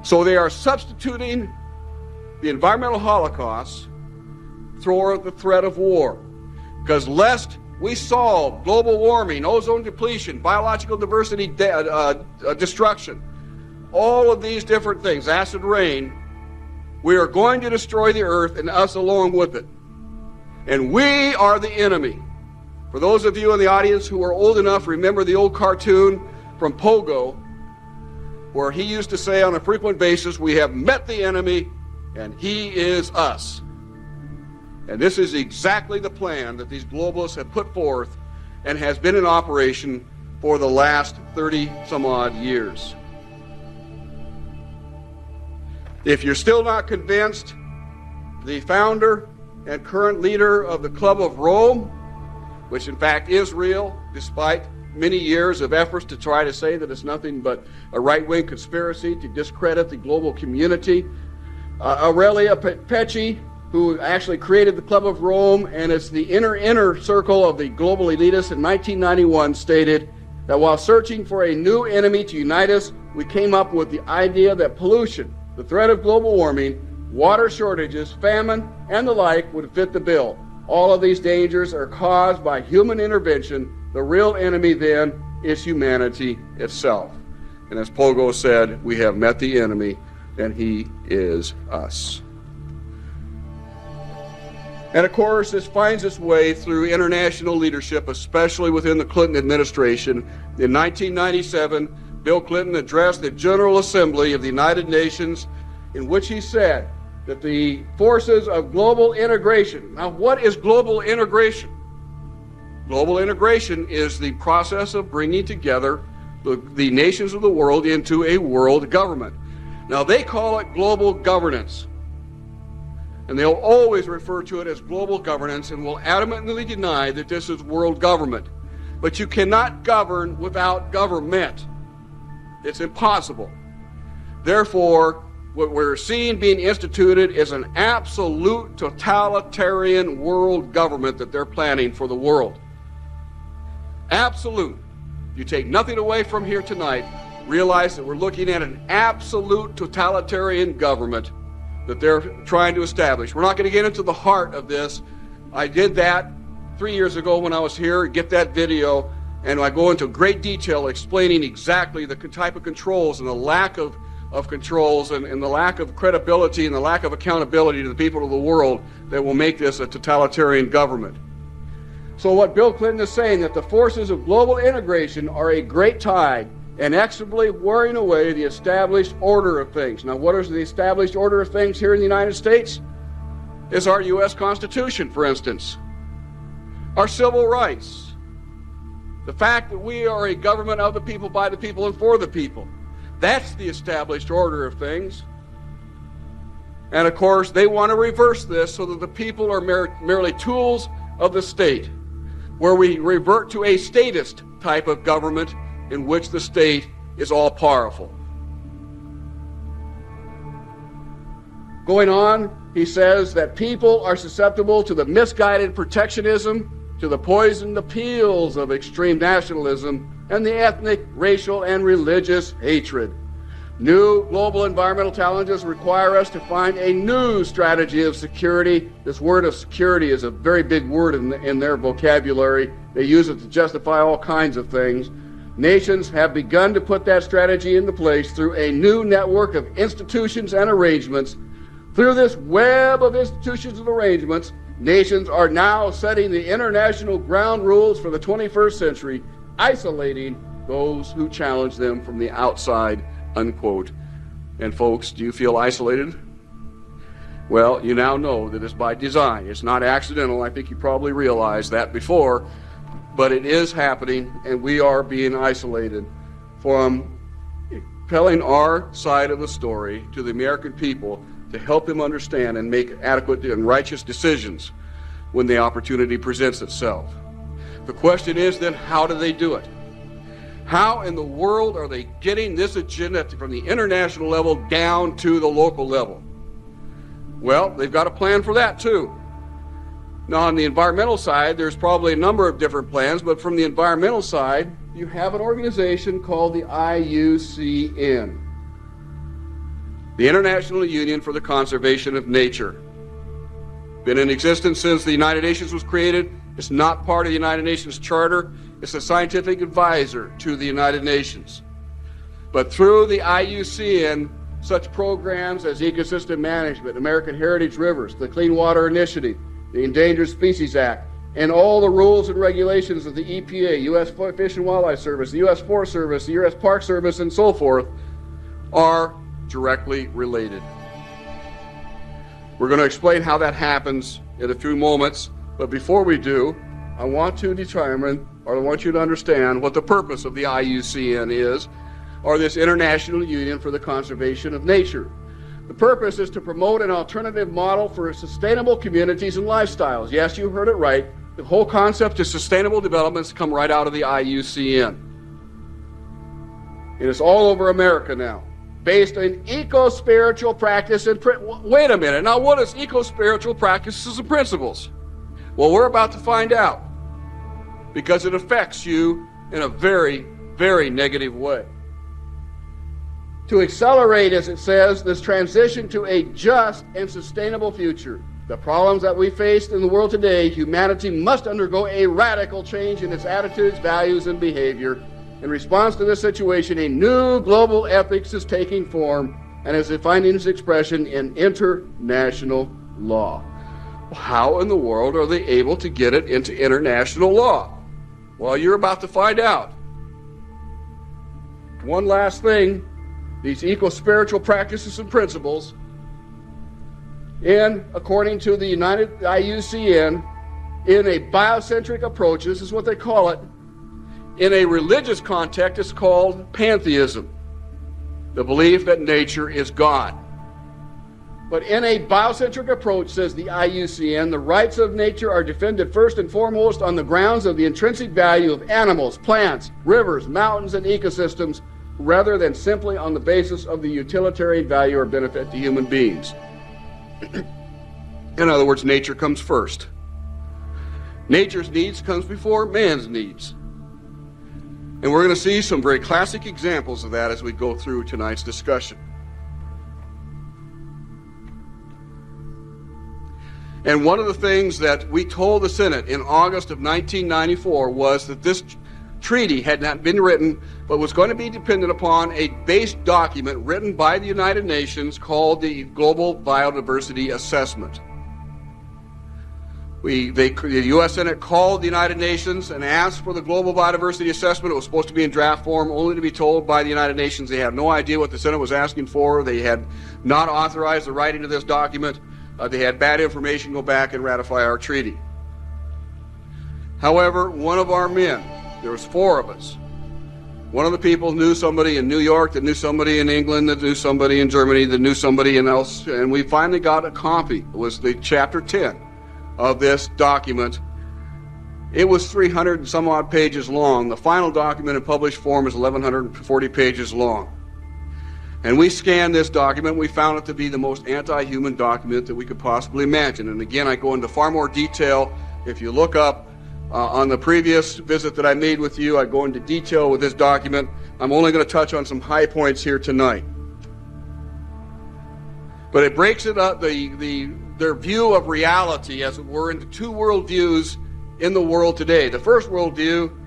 So they are substituting the environmental holocaust for the threat of war. Because lest we solve global warming, ozone depletion, biological diversity destruction, all of these different things, acid rain, we are going to destroy the earth and us along with it. And we are the enemy. For those of you in the audience who are old enough, remember the old cartoon from Pogo, where he used to say on a frequent basis, we have met the enemy and he is us. And this is exactly the plan that these globalists have put forth and has been in operation for the last 30 some odd years. If you're still not convinced, the founder and current leader of the Club of Rome, which in fact is real, despite many years of efforts to try to say that it's nothing but a right-wing conspiracy to discredit the global community, Aurelia Pecci, who actually created the Club of Rome, and it's the inner circle of the global elitists, in 1991 stated that while searching for a new enemy to unite us, we came up with the idea that pollution, the threat of global warming, water shortages, famine, and the like would fit the bill. All of these dangers are caused by human intervention. The real enemy then is humanity itself. And as Pogo said, we have met the enemy, and he is us. And of course, this finds its way through international leadership, especially within the Clinton administration. In 1997, Bill Clinton addressed the General Assembly of the United Nations, in which he said that the forces of global integration. Now, what is global integration? Global integration is the process of bringing together the nations of the world into a world government. Now, they call it global governance. And they'll always refer to it as global governance and will adamantly deny that this is world government. But you cannot govern without government. It's impossible. Therefore, what we're seeing being instituted is an absolute totalitarian world government that they're planning for the world. Absolute. You take nothing away from here tonight, realize that we're looking at an absolute totalitarian government that they're trying to establish. We're not going to get into the heart of this. I did that 3 years ago when I was here. Get that video, and I go into great detail explaining exactly the type of controls and the lack of controls and the lack of credibility and the lack of accountability to the people of the world that will make this a totalitarian government. So what Bill Clinton is saying, that the forces of global integration are a great tide inexorably wearing away the established order of things. Now, what is the established order of things here in the United States? Is our U.S. Constitution, for instance. Our civil rights. The fact that we are a government of the people, by the people, and for the people. That's the established order of things. And of course, they want to reverse this so that the people are merely tools of the state, where we revert to a statist type of government in which the state is all powerful. Going on, he says that people are susceptible to the misguided protectionism, to the poisoned appeals of extreme nationalism, and the ethnic, racial, and religious hatred. New global environmental challenges require us to find a new strategy of security. This word of security is a very big word in their vocabulary. They use it to justify all kinds of things. Nations have begun to put that strategy into place through a new network of institutions and arrangements. Through this web of institutions and arrangements, nations are now setting the international ground rules for the 21st century, isolating those who challenge them from the outside, unquote. And folks, do you feel isolated? Well, you now know that it's by design. It's not accidental. I think you probably realized that before, but it is happening, and we are being isolated from telling our side of the story to the American people to help them understand and make adequate and righteous decisions when the opportunity presents itself. The question is then, how do they do it? How in the world are they getting this agenda from the international level down to the local level? Well, they've got a plan for that too. Now, on the environmental side, there's probably a number of different plans, but from the environmental side, you have an organization called the IUCN, the International Union for the Conservation of Nature. Been in existence since the United Nations was created. It's not part of the United Nations Charter. It's a scientific advisor to the United Nations. But through the IUCN, such programs as ecosystem management, American Heritage Rivers, the Clean Water Initiative, the Endangered Species Act, and all the rules and regulations of the EPA, U.S. Fish and Wildlife Service, the U.S. Forest Service, the U.S. Park Service, and so forth, are directly related. We're going to explain how that happens in a few moments, but before we do, I want to determine, or I want you to understand what the purpose of the IUCN is, or this International Union for the Conservation of Nature. The purpose is to promote an alternative model for sustainable communities and lifestyles. Yes, you heard it right. The whole concept of sustainable developments come right out of the IUCN. It is all over America now, based on eco-spiritual practice and wait a minute, now what is eco-spiritual practices and principles? Well, we're about to find out, because it affects you in a very, very negative way. To accelerate, as it says, this transition to a just and sustainable future, the problems that we face in the world today, humanity must undergo a radical change in its attitudes, values, and behavior. In response to this situation, a new global ethics is taking form and is finding its expression in international law. How in the world are they able to get it into international law? Well, you're about to find out. One last thing. These eco-spiritual practices and principles, according to the United IUCN, in a biocentric approach, this is what they call it. In a religious context, it's called pantheism, the belief that nature is God. But in a biocentric approach, says the IUCN, the rights of nature are defended first and foremost on the grounds of the intrinsic value of animals, plants, rivers, mountains, and ecosystems, rather than simply on the basis of the utilitarian value or benefit to human beings. In other words, nature comes first. Nature's needs comes before man's needs. And we're going to see some very classic examples of that as we go through tonight's discussion. And one of the things that we told the Senate in August of 1994 was that this treaty had not been written, but was going to be dependent upon a base document written by the United Nations called the Global Biodiversity Assessment. The U.S. Senate called the United Nations and asked for the Global Biodiversity Assessment. It was supposed to be in draft form, only to be told by the United Nations they had no idea what the Senate was asking for. They had not authorized the writing of this document. They had bad information. Go back and ratify our treaty. However, one of our men, there was 4 of us, one of the people knew somebody in New York, that knew somebody in England, that knew somebody in Germany, that knew somebody else, and we finally got a copy. It was the chapter 10 of this document. It was 300 and some odd pages long. The final document in published form is 1,140 pages long. And we scanned this document. We found it to be the most anti-human document that we could possibly imagine. And again, I go into far more detail. If you look up on the previous visit that I made with you, I go into detail with this document. I'm only going to touch on some high points here tonight. But it breaks it up, their view of reality, as it were, into 2 worldviews in the world today. The first worldview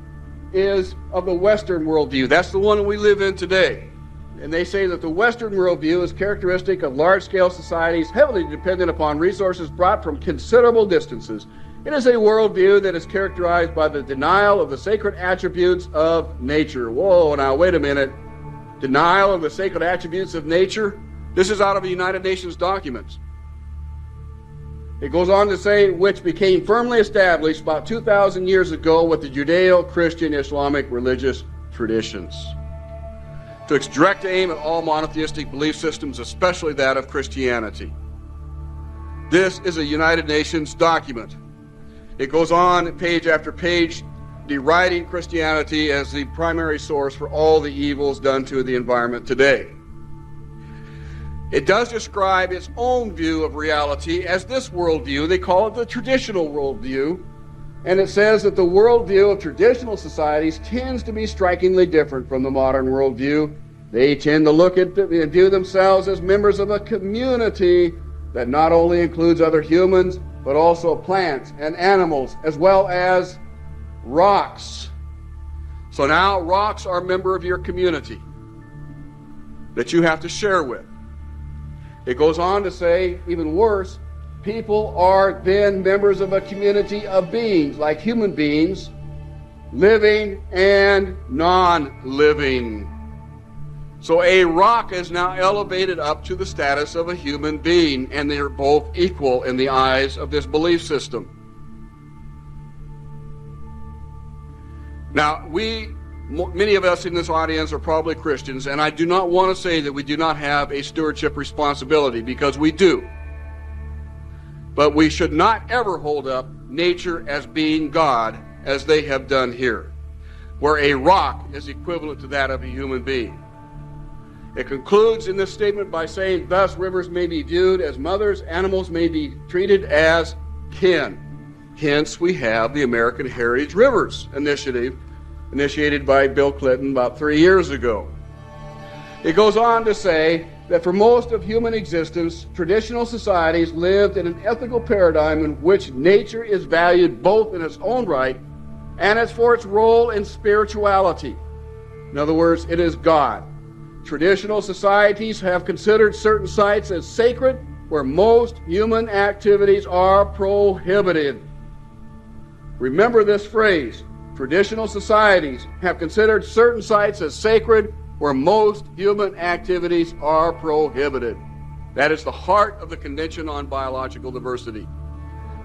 is of the Western worldview. That's the one that we live in today. And they say that the Western worldview is characteristic of large-scale societies heavily dependent upon resources brought from considerable distances. It is a worldview that is characterized by the denial of the sacred attributes of nature. Whoa, now wait a minute. Denial of the sacred attributes of nature? This is out of the United Nations documents. It goes on to say, which became firmly established about 2,000 years ago with the Judeo-Christian Islamic religious traditions, to its direct aim at all monotheistic belief systems, especially that of Christianity. This is a United Nations document. It goes on page after page, deriding Christianity as the primary source for all the evils done to the environment today. It does describe its own view of reality as this worldview. They call it the traditional worldview. And it says that the worldview of traditional societies tends to be strikingly different from the modern worldview. They tend to look at and view themselves as members of a community that not only includes other humans, but also plants and animals, as well as rocks. So now rocks are a member of your community that you have to share with. It goes on to say, even worse, people are then members of a community of beings, like human beings, living and non-living. So a rock is now elevated up to the status of a human being, and they're both equal in the eyes of this belief system. Now, many of us in this audience are probably Christians, and I do not want to say that we do not have a stewardship responsibility, because we do. But we should not ever hold up nature as being God, as they have done here, where a rock is equivalent to that of a human being. It concludes in this statement by saying, thus rivers may be viewed as mothers, animals may be treated as kin. Hence, we have the American Heritage Rivers Initiative, initiated by Bill Clinton about 3 years ago. It goes on to say that for most of human existence, traditional societies lived in an ethical paradigm in which nature is valued both in its own right and as for its role in spirituality. In other words, it is God. Traditional societies have considered certain sites as sacred, where most human activities are prohibited. Remember this phrase. Traditional societies have considered certain sites as sacred, where most human activities are prohibited. That is the heart of the Convention on Biological Diversity.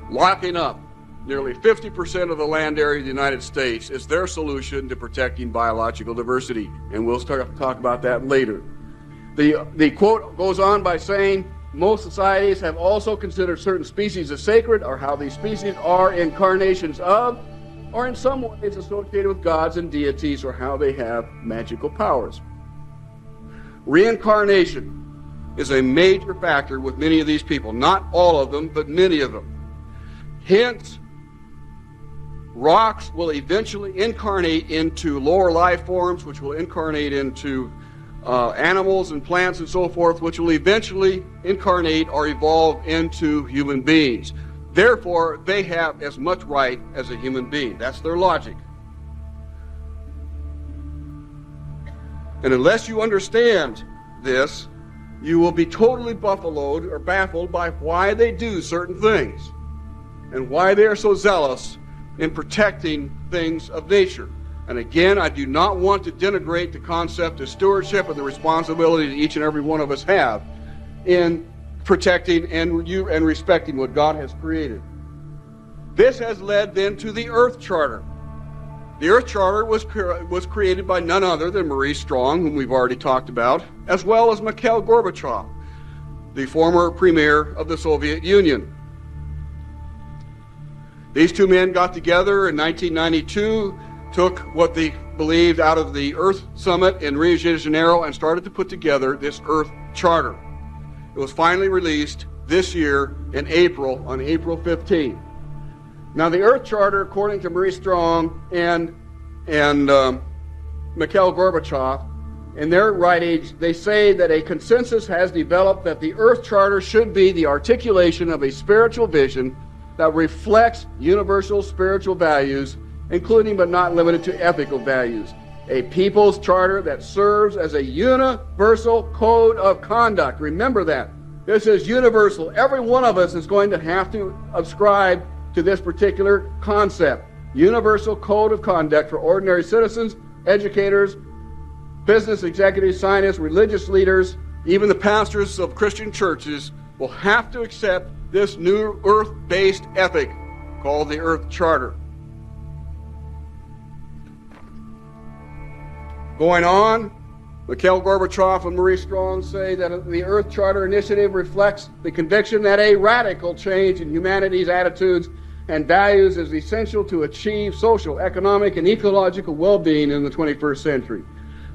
Locking up nearly 50% of the land area of the United States is their solution to protecting biological diversity, and we'll talk about that later. The quote goes on by saying, most societies have also considered certain species as sacred, or how these species are incarnations of, or in some ways associated with gods and deities, or how they have magical powers. Reincarnation is a major factor with many of these people. Not all of them, but many of them. Hence, rocks will eventually incarnate into lower life forms, which will incarnate into animals and plants and so forth, which will eventually incarnate or evolve into human beings. Therefore, they have as much right as a human being. That's their logic. And unless you understand this, you will be totally buffaloed or baffled by why they do certain things and why they are so zealous in protecting things of nature. And again, I do not want to denigrate the concept of stewardship and the responsibility that each and every one of us have in protecting and respecting what God has created. This has led then to the Earth Charter. The Earth Charter was created by none other than Maurice Strong, whom we've already talked about, as well as Mikhail Gorbachev, the former premier of the Soviet Union. These two men got together in 1992, took what they believed out of the Earth Summit in Rio de Janeiro and started to put together this Earth Charter. It was finally released this year in April, on April 15. Now the Earth Charter, according to Maurice Strong and Mikhail Gorbachev, in their writings, they say that a consensus has developed that the Earth Charter should be the articulation of a spiritual vision that reflects universal spiritual values, including but not limited to ethical values. A people's charter that serves as a universal code of conduct. Remember that. This is universal. Every one of us is going to have to ascribe to this particular concept. Universal code of conduct for ordinary citizens, educators, business executives, scientists, religious leaders, even the pastors of Christian churches will have to accept this new earth-based ethic called the Earth Charter. Going on, Mikhail Gorbachev and Maurice Strong say that the Earth Charter initiative reflects the conviction that a radical change in humanity's attitudes and values is essential to achieve social, economic, and ecological well-being in the 21st century.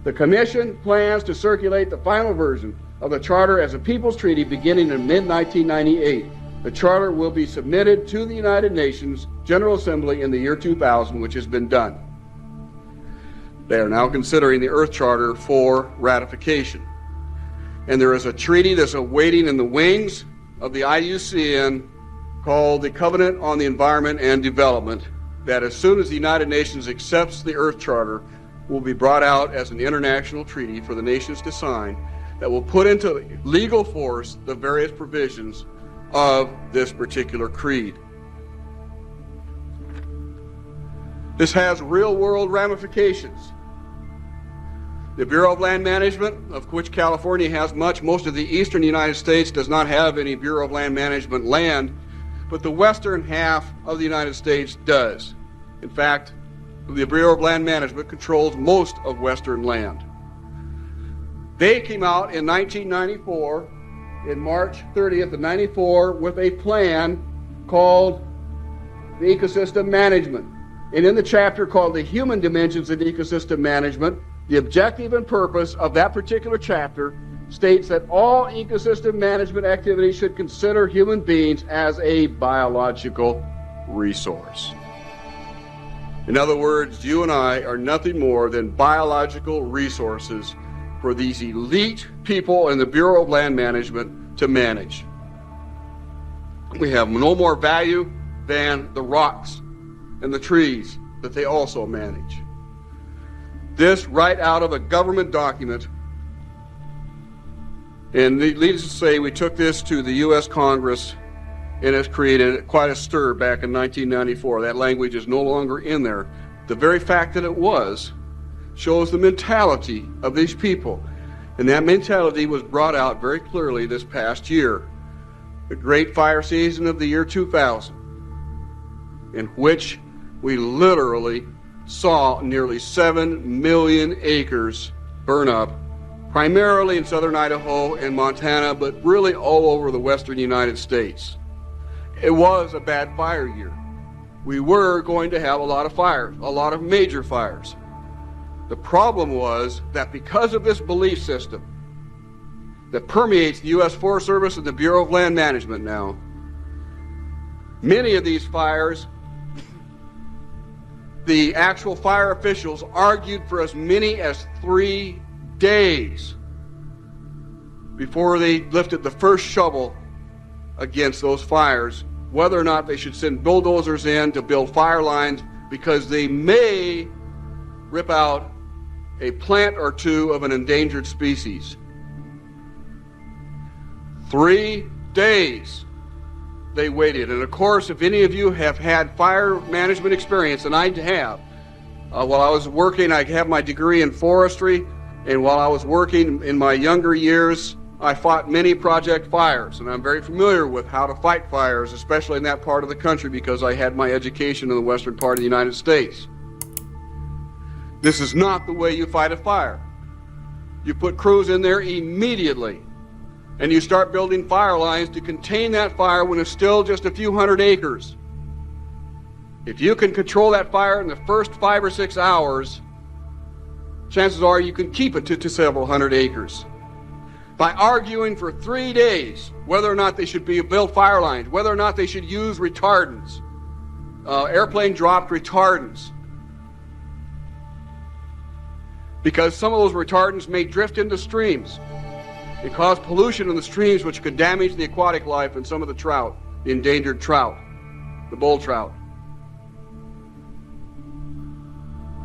The Commission plans to circulate the final version of the Charter as a People's Treaty beginning in mid-1998. The Charter will be submitted to the United Nations General Assembly in the year 2000, which has been done. They are now considering the Earth Charter for ratification. And there is a treaty that's awaiting in the wings of the IUCN called the Covenant on the Environment and Development, that as soon as the United Nations accepts the Earth Charter, will be brought out as an international treaty for the nations to sign that will put into legal force the various provisions of this particular creed. This has real-world ramifications. The Bureau of Land Management, of which California has much, most of the eastern United States does not have any Bureau of Land Management land, but the western half of the United States does. In fact, the Bureau of Land Management controls most of western land. They came out in 1994, in March 30th of 94, with a plan called the Ecosystem Management. And in the chapter called the Human Dimensions of Ecosystem Management, the objective and purpose of that particular chapter states that all ecosystem management activities should consider human beings as a biological resource. In other words, you and I are nothing more than biological resources for these elite people in the Bureau of Land Management to manage. We have no more value than the rocks and the trees that they also manage. This right out of a government document. And needless to say, we took this to the U.S. Congress, and it's created quite a stir back in 1994. That language is no longer in there. The very fact that it was shows the mentality of these people. And that mentality was brought out very clearly this past year. The great fire season of the year 2000, in which we literally saw nearly 7 million acres burn up, primarily in southern Idaho and Montana, but really all over the western United States. It was a bad fire year. We were going to have a lot of fires, a lot of major fires. The problem was that because of this belief system that permeates the U.S. Forest Service and the Bureau of Land Management now, many of these fires, the actual fire officials argued for as many as 3 days before they lifted the first shovel against those fires whether or not they should send bulldozers in to build fire lines because they may rip out a plant or two of an endangered species. 3 days they waited. And of course, if any of you have had fire management experience, and I have, while I was working, I have my degree in forestry, and while I was working in my younger years, I fought many project fires, and I'm very familiar with how to fight fires, especially in that part of the country because I had my education in the western part of the United States. This is not the way you fight a fire. You put crews in there immediately, and you start building fire lines to contain that fire when it's still just a few hundred acres. If you can control that fire in the first 5 or 6 hours, chances are you can keep it to several hundred acres. By arguing for 3 days whether or not they should build fire lines, whether or not they should use retardants, airplane dropped retardants, because some of those retardants may drift into streams and cause pollution in the streams, which could damage the aquatic life and some of the trout, the endangered trout, the bull trout.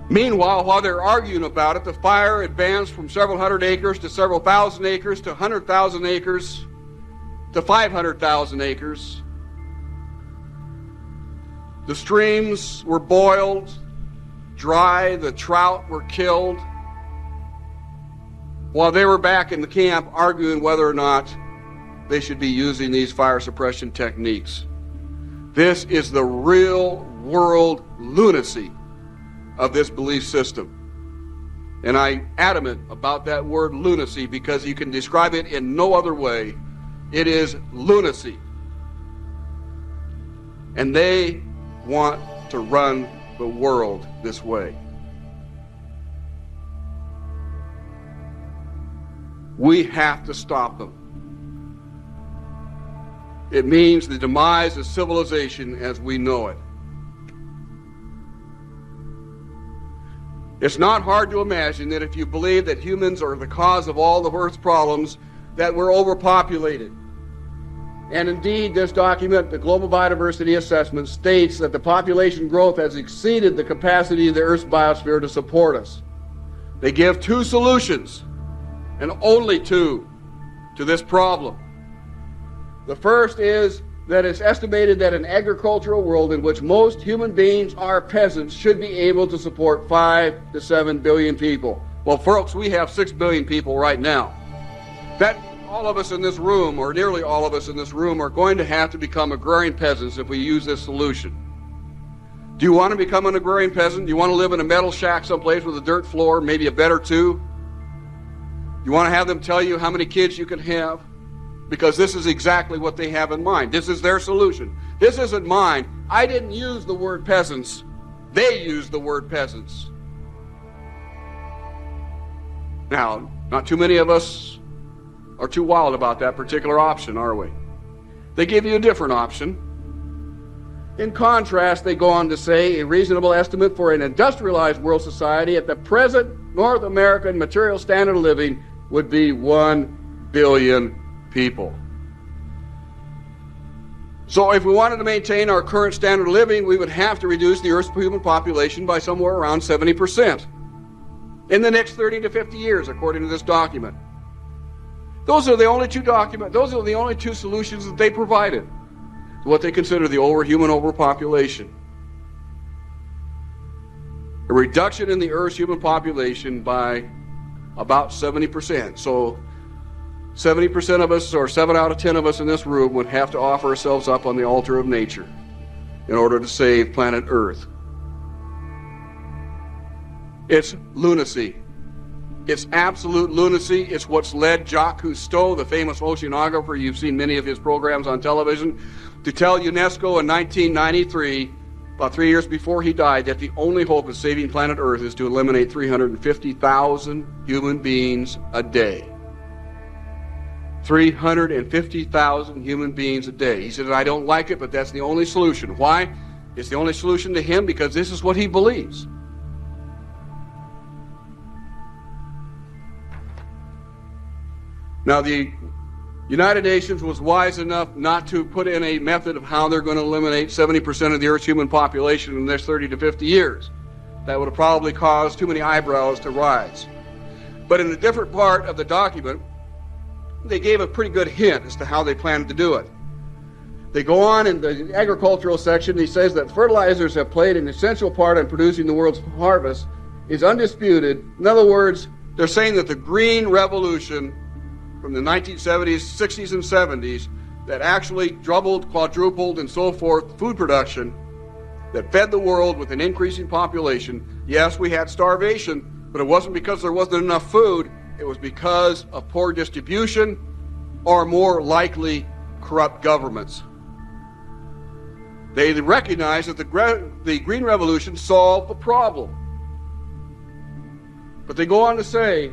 Meanwhile, while they're arguing about it, the fire advanced from several hundred acres to several thousand acres to 100,000 acres to 500,000 acres. The streams were boiled dry, the trout were killed, while they were back in the camp arguing whether or not they should be using these fire suppression techniques. This is the real world lunacy of this belief system. And I'm adamant about that word lunacy because you can describe it in no other way. It is lunacy. And they want to run the world this way. We have to stop them. It means the demise of civilization as we know it. It's not hard to imagine that if you believe that humans are the cause of all the Earth's problems, that we're overpopulated. And indeed, this document, the Global Biodiversity Assessment, states that the population growth has exceeded the capacity of the Earth's biosphere to support us. They give 2 solutions, and only 2, to this problem. The first is that it's estimated that an agricultural world in which most human beings are peasants should be able to support 5 to 7 billion people. Well, folks, we have 6 billion people right now. That all of us in this room, or nearly all of us in this room, are going to have to become agrarian peasants if we use this solution. Do you want to become an agrarian peasant? Do you want to live in a metal shack someplace with a dirt floor, maybe a bed or 2? You want to have them tell you how many kids you can have? Because this is exactly what they have in mind. This is their solution. This isn't mine. I didn't use the word peasants. They used the word peasants. Now, not too many of us are too wild about that particular option, are we? They give you a different option. In contrast, they go on to say a reasonable estimate for an industrialized world society at the present North American material standard of living would be 1 billion people. So if we wanted to maintain our current standard of living, we would have to reduce the Earth's human population by somewhere around 70% in the next 30 to 50 years, according to this document. Those are the only 2 solutions that they provided to what they consider the human overpopulation. A reduction in the Earth's human population by about 70%. So 70% of us, or 7 out of 10 of us in this room, would have to offer ourselves up on the altar of nature in order to save planet Earth. It's lunacy. It's absolute lunacy. It's what's led Jacques Cousteau, the famous oceanographer, you've seen many of his programs on television, to tell UNESCO in 1993, about 3 years before he died, that the only hope of saving planet Earth is to eliminate 350,000 human beings a day. 350,000 human beings a day. He said, I don't like it, but that's the only solution. Why? It's the only solution to him because this is what he believes. Now, the United Nations was wise enough not to put in a method of how they're going to eliminate 70% of the Earth's human population in the next 30 to 50 years. That would have probably caused too many eyebrows to rise. But in a different part of the document, they gave a pretty good hint as to how they planned to do it. They go on in the agricultural section, he says that fertilizers have played an essential part in producing the world's harvest is undisputed. In other words, they're saying that the Green Revolution from the 1970s, 60s, and 70s that actually doubled, quadrupled, and so forth food production that fed the world with an increasing population. Yes, we had starvation, but it wasn't because there wasn't enough food. It was because of poor distribution or more likely corrupt governments. They recognize that the Green Revolution solved the problem. But they go on to say,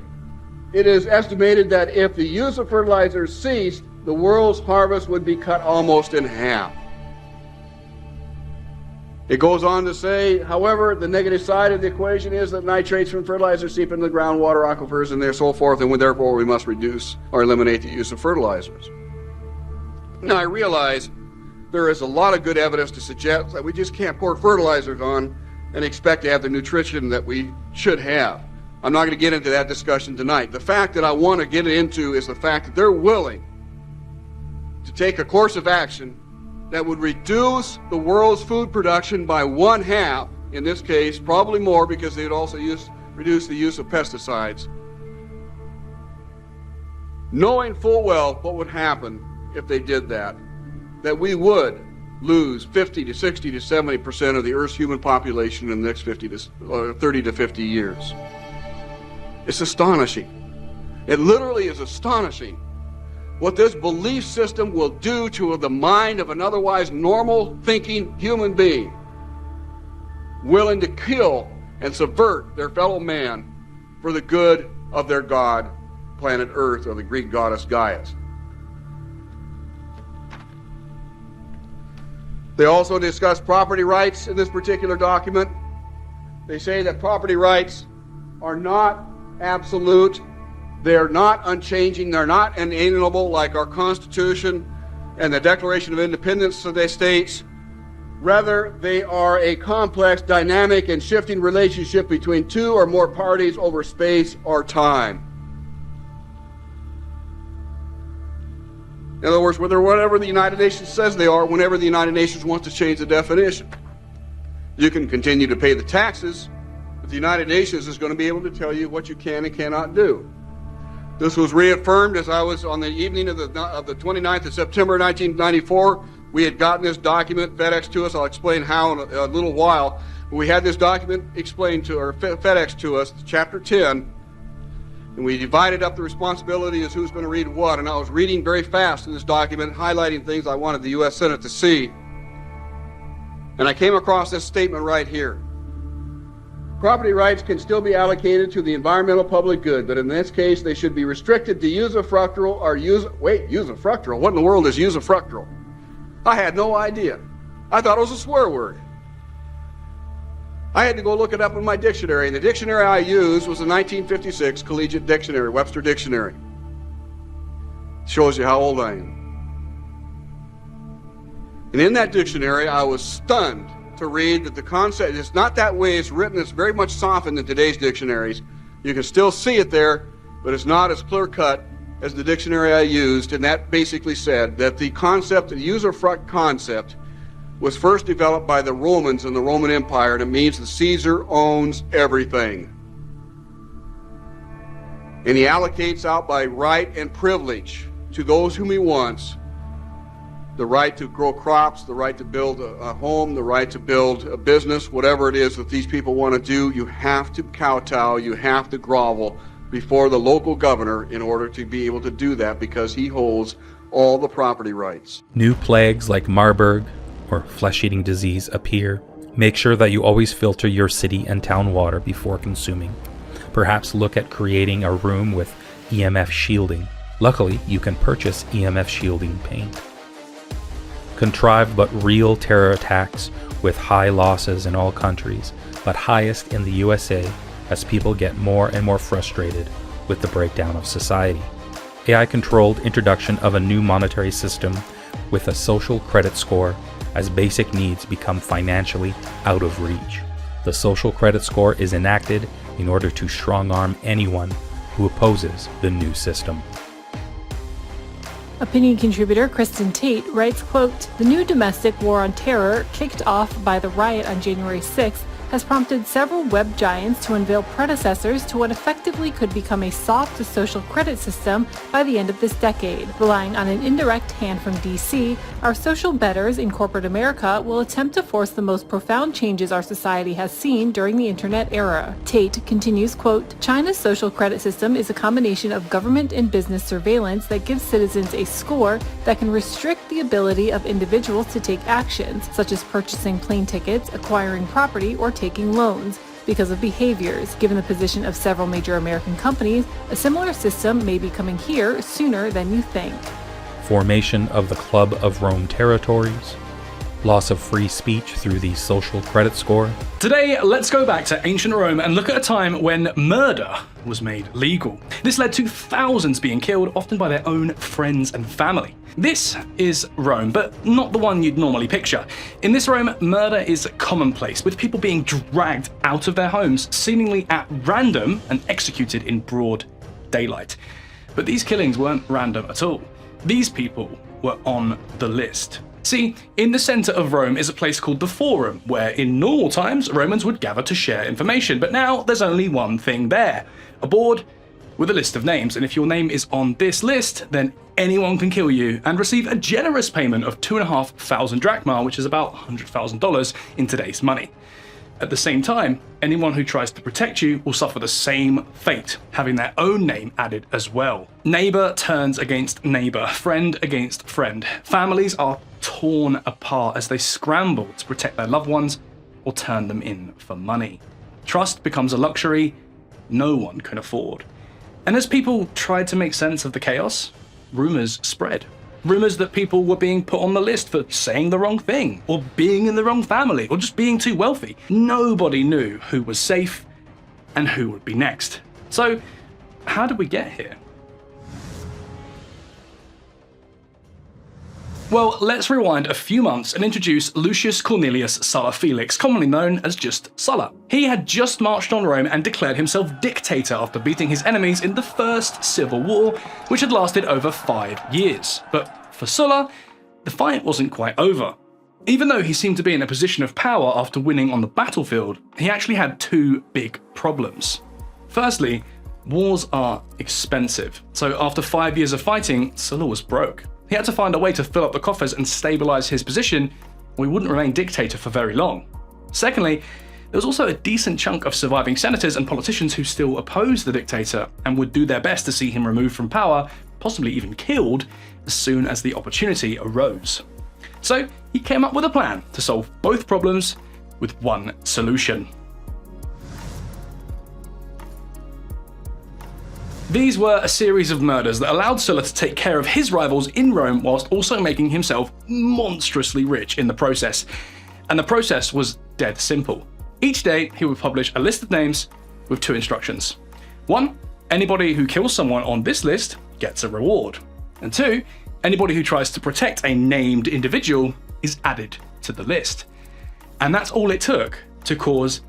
it is estimated that if the use of fertilizers ceased, the world's harvest would be cut almost in half. It goes on to say, however, the negative side of the equation is that nitrates from fertilizers seep into the groundwater aquifers and so forth, and therefore we must reduce or eliminate the use of fertilizers. Now I realize there is a lot of good evidence to suggest that we just can't pour fertilizers on and expect to have the nutrition that we should have. I'm not going to get into that discussion tonight. The fact that I want to get into is the fact that they're willing to take a course of action that would reduce the world's food production by 1/2, in this case, probably more because they would also reduce the use of pesticides. Knowing full well what would happen if they did that we would lose 50 to 60 to 70% of the Earth's human population in the next 30 to 50 years. It's astonishing. It literally is astonishing what this belief system will do to the mind of an otherwise normal thinking human being, willing to kill and subvert their fellow man for the good of their god, planet Earth, or the Greek goddess Gaius. They also discuss property rights in this particular document. They say that property rights are not absolute, they're not unchanging, they're not inalienable like our Constitution and the Declaration of Independence of the states. Rather, they are a complex, dynamic, and shifting relationship between two or more parties over space or time. In other words, whatever the United Nations says they are, whenever the United Nations wants to change the definition. You can continue to pay the taxes, but the United Nations is going to be able to tell you what you can and cannot do. This was reaffirmed as I was on the evening of the 29th of September 1994. We had gotten this document FedEx to us. I'll explain how in a little while. But we had this document explained to, or FedEx to us, Chapter 10, and we divided up the responsibility as who's going to read what. And I was reading very fast in this document, highlighting things I wanted the U.S. Senate to see. And I came across this statement right here. Property rights can still be allocated to the environmental public good, but in this case, they should be restricted to usufructual or usufructual? What in the world is usufructual? I had no idea. I thought it was a swear word. I had to go look it up in my dictionary, and the dictionary I used was the 1956 Collegiate Dictionary, Webster Dictionary. Shows you how old I am. And in that dictionary, I was stunned to read that the concept is not that way it's written. It's very much softened in today's dictionaries. You can still see it there, but it's not as clear-cut as the dictionary I used, and that basically said that the concept, the usufruct concept, was first developed by the Romans in the Roman Empire, and it means the Caesar owns everything. And he allocates out by right and privilege to those whom he wants the right to grow crops, the right to build a home, the right to build a business, whatever it is that these people want to do. You have to kowtow, you have to grovel before the local governor in order to be able to do that, because he holds all the property rights. New plagues like Marburg or flesh-eating disease appear. Make sure that you always filter your city and town water before consuming. Perhaps look at creating a room with EMF shielding. Luckily, you can purchase EMF shielding paint. Contrived but real terror attacks with high losses in all countries, but highest in the USA as people get more and more frustrated with the breakdown of society. AI-controlled introduction of a new monetary system with a social credit score as basic needs become financially out of reach. The social credit score is enacted in order to strong-arm anyone who opposes the new system. Opinion contributor Kristen Tate writes, quote, "The new domestic war on terror, kicked off by the riot on January 6th, has prompted several web giants to unveil predecessors to what effectively could become a soft social credit system by the end of this decade. Relying on an indirect hand from DC, our social betters in corporate America will attempt to force the most profound changes our society has seen during the internet era." Tate continues, quote, "China's social credit system is a combination of government and business surveillance that gives citizens a score that can restrict the ability of individuals to take actions, such as purchasing plane tickets, acquiring property, or taking loans, because of behaviors. Given the position of several major American companies, a similar system may be coming here sooner than you think." Formation of the Club of Rome territories, loss of free speech through the social credit score. Today, let's go back to ancient Rome and look at a time when murder was made legal. This led to thousands being killed, often by their own friends and family. This is Rome, but not the one you'd normally picture. In this Rome, murder is commonplace, with people being dragged out of their homes, seemingly at random, and executed in broad daylight. But these killings weren't random at all. These people were on the list. See, in the center of Rome is a place called the Forum, where in normal times Romans would gather to share information, but now there's only one thing there: a board with a list of names, and if your name is on this list, then anyone can kill you and receive a generous payment of 2,500 drachma, which is about $100,000 in today's money. At the same time, anyone who tries to protect you will suffer the same fate, having their own name added as well. Neighbor turns against neighbor, friend against friend. Families are torn apart as they scramble to protect their loved ones or turn them in for money. Trust becomes a luxury no one can afford. And as people tried to make sense of the chaos, rumors spread. Rumors that people were being put on the list for saying the wrong thing, or being in the wrong family, or just being too wealthy. Nobody knew who was safe and who would be next. So, how did we get here? Well, let's rewind a few months and introduce Lucius Cornelius Sulla Felix, commonly known as just Sulla. He had just marched on Rome and declared himself dictator after beating his enemies in the First Civil War, which had lasted over 5 years. But for Sulla, the fight wasn't quite over. Even though he seemed to be in a position of power after winning on the battlefield, he actually had two big problems. Firstly, wars are expensive. So after 5 years of fighting, Sulla was broke. He had to find a way to fill up the coffers and stabilize his position, or he wouldn't remain dictator for very long. Secondly, there was also a decent chunk of surviving senators and politicians who still opposed the dictator and would do their best to see him removed from power, possibly even killed, as soon as the opportunity arose. So he came up with a plan to solve both problems with one solution. These were a series of murders that allowed Sulla to take care of his rivals in Rome whilst also making himself monstrously rich in the process. And the process was dead simple. Each day he would publish a list of names with two instructions. 1, anybody who kills someone on this list gets a reward. And 2, anybody who tries to protect a named individual is added to the list. And that's all it took to cause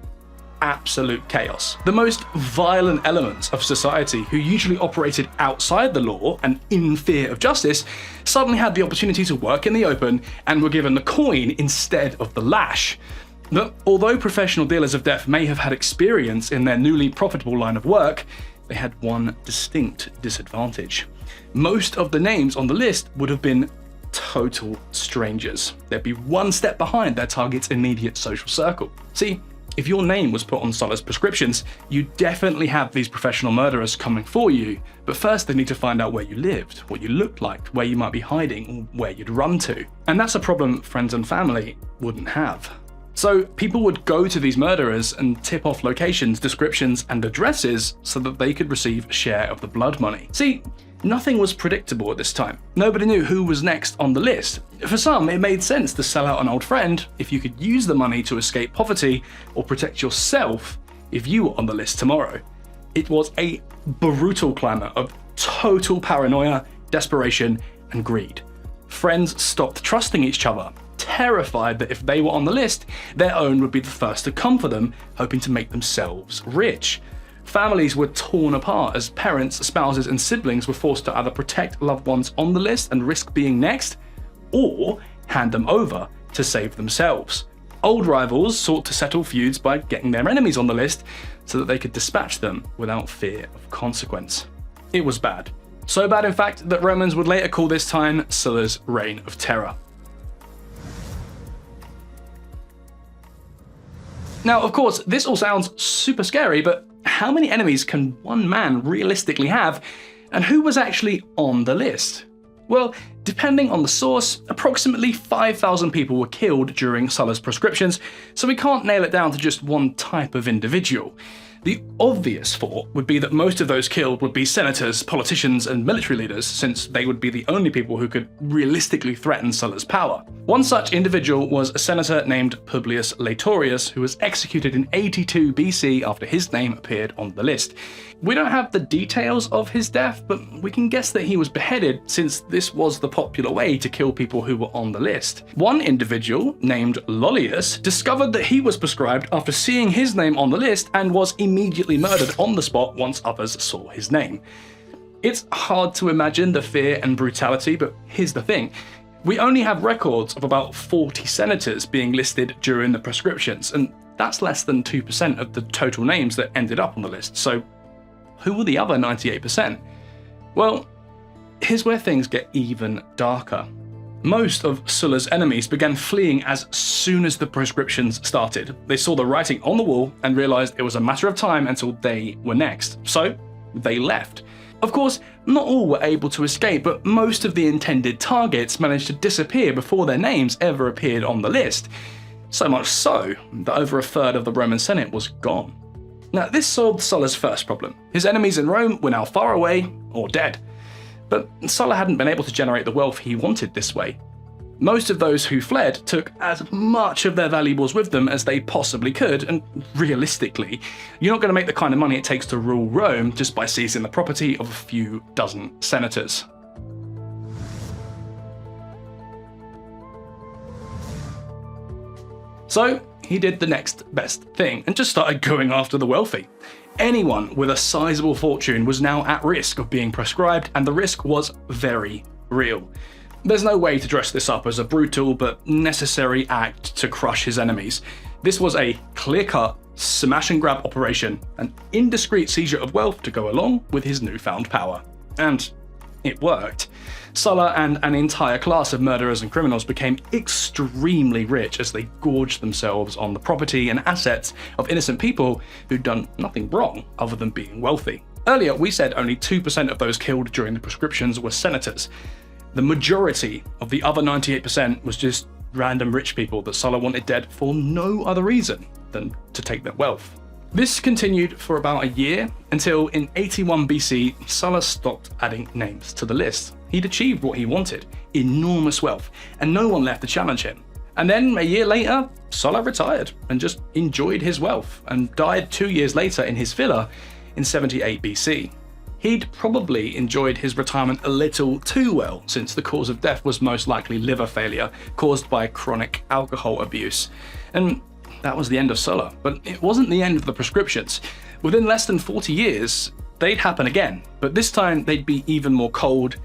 absolute chaos. The most violent elements of society, who usually operated outside the law and in fear of justice, suddenly had the opportunity to work in the open and were given the coin instead of the lash. But although professional dealers of death may have had experience in their newly profitable line of work, they had one distinct disadvantage. Most of the names on the list would have been total strangers. They'd be one step behind their target's immediate social circle. See, if your name was put on Sulla's prescriptions, you definitely have these professional murderers coming for you, but first they need to find out where you lived, what you looked like, where you might be hiding, or where you'd run to. And that's a problem friends and family wouldn't have. So people would go to these murderers and tip off locations, descriptions, and addresses so that they could receive a share of the blood money. See, nothing was predictable at this time. Nobody knew who was next on the list. For some, it made sense to sell out an old friend if you could use the money to escape poverty, or protect yourself if you were on the list tomorrow. It was a brutal climate of total paranoia, desperation, and greed. Friends stopped trusting each other, terrified that if they were on the list, their own would be the first to come for them, hoping to make themselves rich. Families were torn apart as parents, spouses, and siblings were forced to either protect loved ones on the list and risk being next, or hand them over to save themselves. Old rivals sought to settle feuds by getting their enemies on the list so that they could dispatch them without fear of consequence. It was bad. So bad, in fact, that Romans would later call this time Sulla's Reign of Terror. Now, of course, this all sounds super scary, but how many enemies can one man realistically have, and who was actually on the list? Well, depending on the source, approximately 5,000 people were killed during Sulla's proscriptions, so we can't nail it down to just one type of individual. The obvious thought would be that most of those killed would be senators, politicians, and military leaders, since they would be the only people who could realistically threaten Sulla's power. One such individual was a senator named Publius Laetorius, who was executed in 82 BC after his name appeared on the list. We don't have the details of his death, but we can guess that he was beheaded, since this was the popular way to kill people who were on the list. One individual, named Lollius, discovered that he was proscribed after seeing his name on the list and was immediately murdered on the spot once others saw his name. It's hard to imagine the fear and brutality, but here's the thing. We only have records of about 40 senators being listed during the proscriptions, and that's less than 2% of the total names that ended up on the list. So who were the other 98%? Well, here's where things get even darker. Most of Sulla's enemies began fleeing as soon as the proscriptions started. They saw the writing on the wall and realized it was a matter of time until they were next. So they left. Of course, not all were able to escape, but most of the intended targets managed to disappear before their names ever appeared on the list. So much so that over a third of the Roman Senate was gone. Now, this solved Sulla's first problem. His enemies in Rome were now far away or dead. But Sulla hadn't been able to generate the wealth he wanted this way. Most of those who fled took as much of their valuables with them as they possibly could, and realistically, you're not going to make the kind of money it takes to rule Rome just by seizing the property of a few dozen senators. So he did the next best thing and just started going after the wealthy. Anyone with a sizable fortune was now at risk of being proscribed, and the risk was very real. There's no way to dress this up as a brutal but necessary act to crush his enemies. This was a clear-cut, smash-and-grab operation, an indiscreet seizure of wealth to go along with his newfound power. And it worked. Sulla and an entire class of murderers and criminals became extremely rich as they gorged themselves on the property and assets of innocent people who'd done nothing wrong other than being wealthy. Earlier, we said only 2% of those killed during the proscriptions were senators. The majority of the other 98% was just random rich people that Sulla wanted dead for no other reason than to take their wealth. This continued for about a year until in 81 BC, Sulla stopped adding names to the list. He'd achieved what he wanted, enormous wealth, and no one left to challenge him. And then a year later, Sulla retired and just enjoyed his wealth and died 2 years later in his villa in 78 BC. He'd probably enjoyed his retirement a little too well, since the cause of death was most likely liver failure caused by chronic alcohol abuse. And that was the end of Sulla, but it wasn't the end of the proscriptions. Within less than 40 years, they'd happen again, but this time they'd be even more cold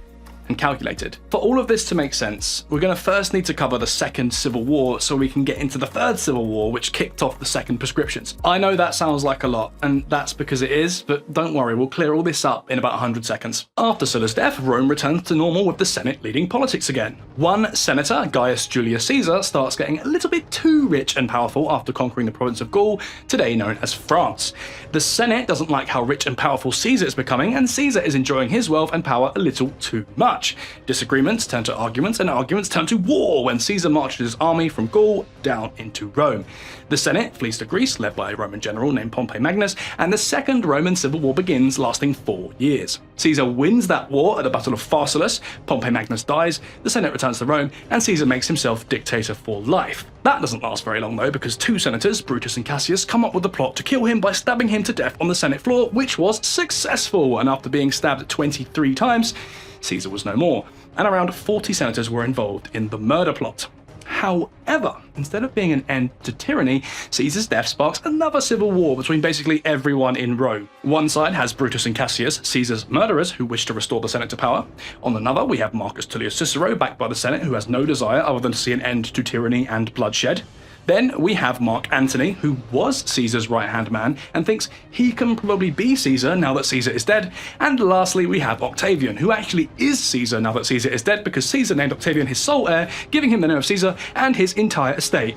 and calculated. For all of this to make sense, we're going to first need to cover the Second Civil War so we can get into the Third Civil War, which kicked off the second proscriptions. I know that sounds like a lot, and that's because it is, but don't worry, we'll clear all this up in about 100 seconds. After Sulla's death, Rome returns to normal with the Senate leading politics again. One senator, Gaius Julius Caesar, starts getting a little bit too rich and powerful after conquering the province of Gaul, today known as France. The Senate doesn't like how rich and powerful Caesar is becoming, and Caesar is enjoying his wealth and power a little too much. such. Disagreements turned to arguments, and arguments turned to war when Caesar marched his army from Gaul down into Rome. The Senate flees to Greece, led by a Roman general named Pompey Magnus, and the Second Roman Civil War begins, lasting 4 years. Caesar wins that war at the Battle of Pharsalus, Pompey Magnus dies, the Senate returns to Rome, and Caesar makes himself dictator for life. That doesn't last very long though, because 2 senators, Brutus and Cassius, come up with a plot to kill him by stabbing him to death on the Senate floor, which was successful, and after being stabbed 23 times, Caesar was no more, and around 40 senators were involved in the murder plot. However, instead of being an end to tyranny, Caesar's death sparks another civil war between basically everyone in Rome. One side has Brutus and Cassius, Caesar's murderers, who wish to restore the Senate to power. On another, we have Marcus Tullius Cicero, backed by the Senate, who has no desire other than to see an end to tyranny and bloodshed. Then we have Mark Antony, who was Caesar's right-hand man and thinks he can probably be Caesar now that Caesar is dead. And lastly, we have Octavian, who actually is Caesar now that Caesar is dead because Caesar named Octavian his sole heir, giving him the name of Caesar and his entire estate.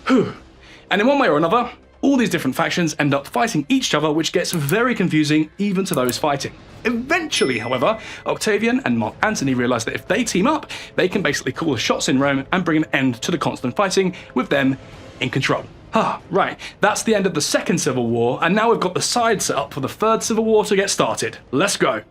Whew. And in one way or another, all these different factions end up fighting each other, which gets very confusing even to those fighting. Eventually, however, Octavian and Mark Antony realise that if they team up, they can basically call the shots in Rome and bring an end to the constant fighting, with them in control. Right, that's the end of the Second Civil War, and now we've got the side set up for the Third Civil War to get started. Let's go.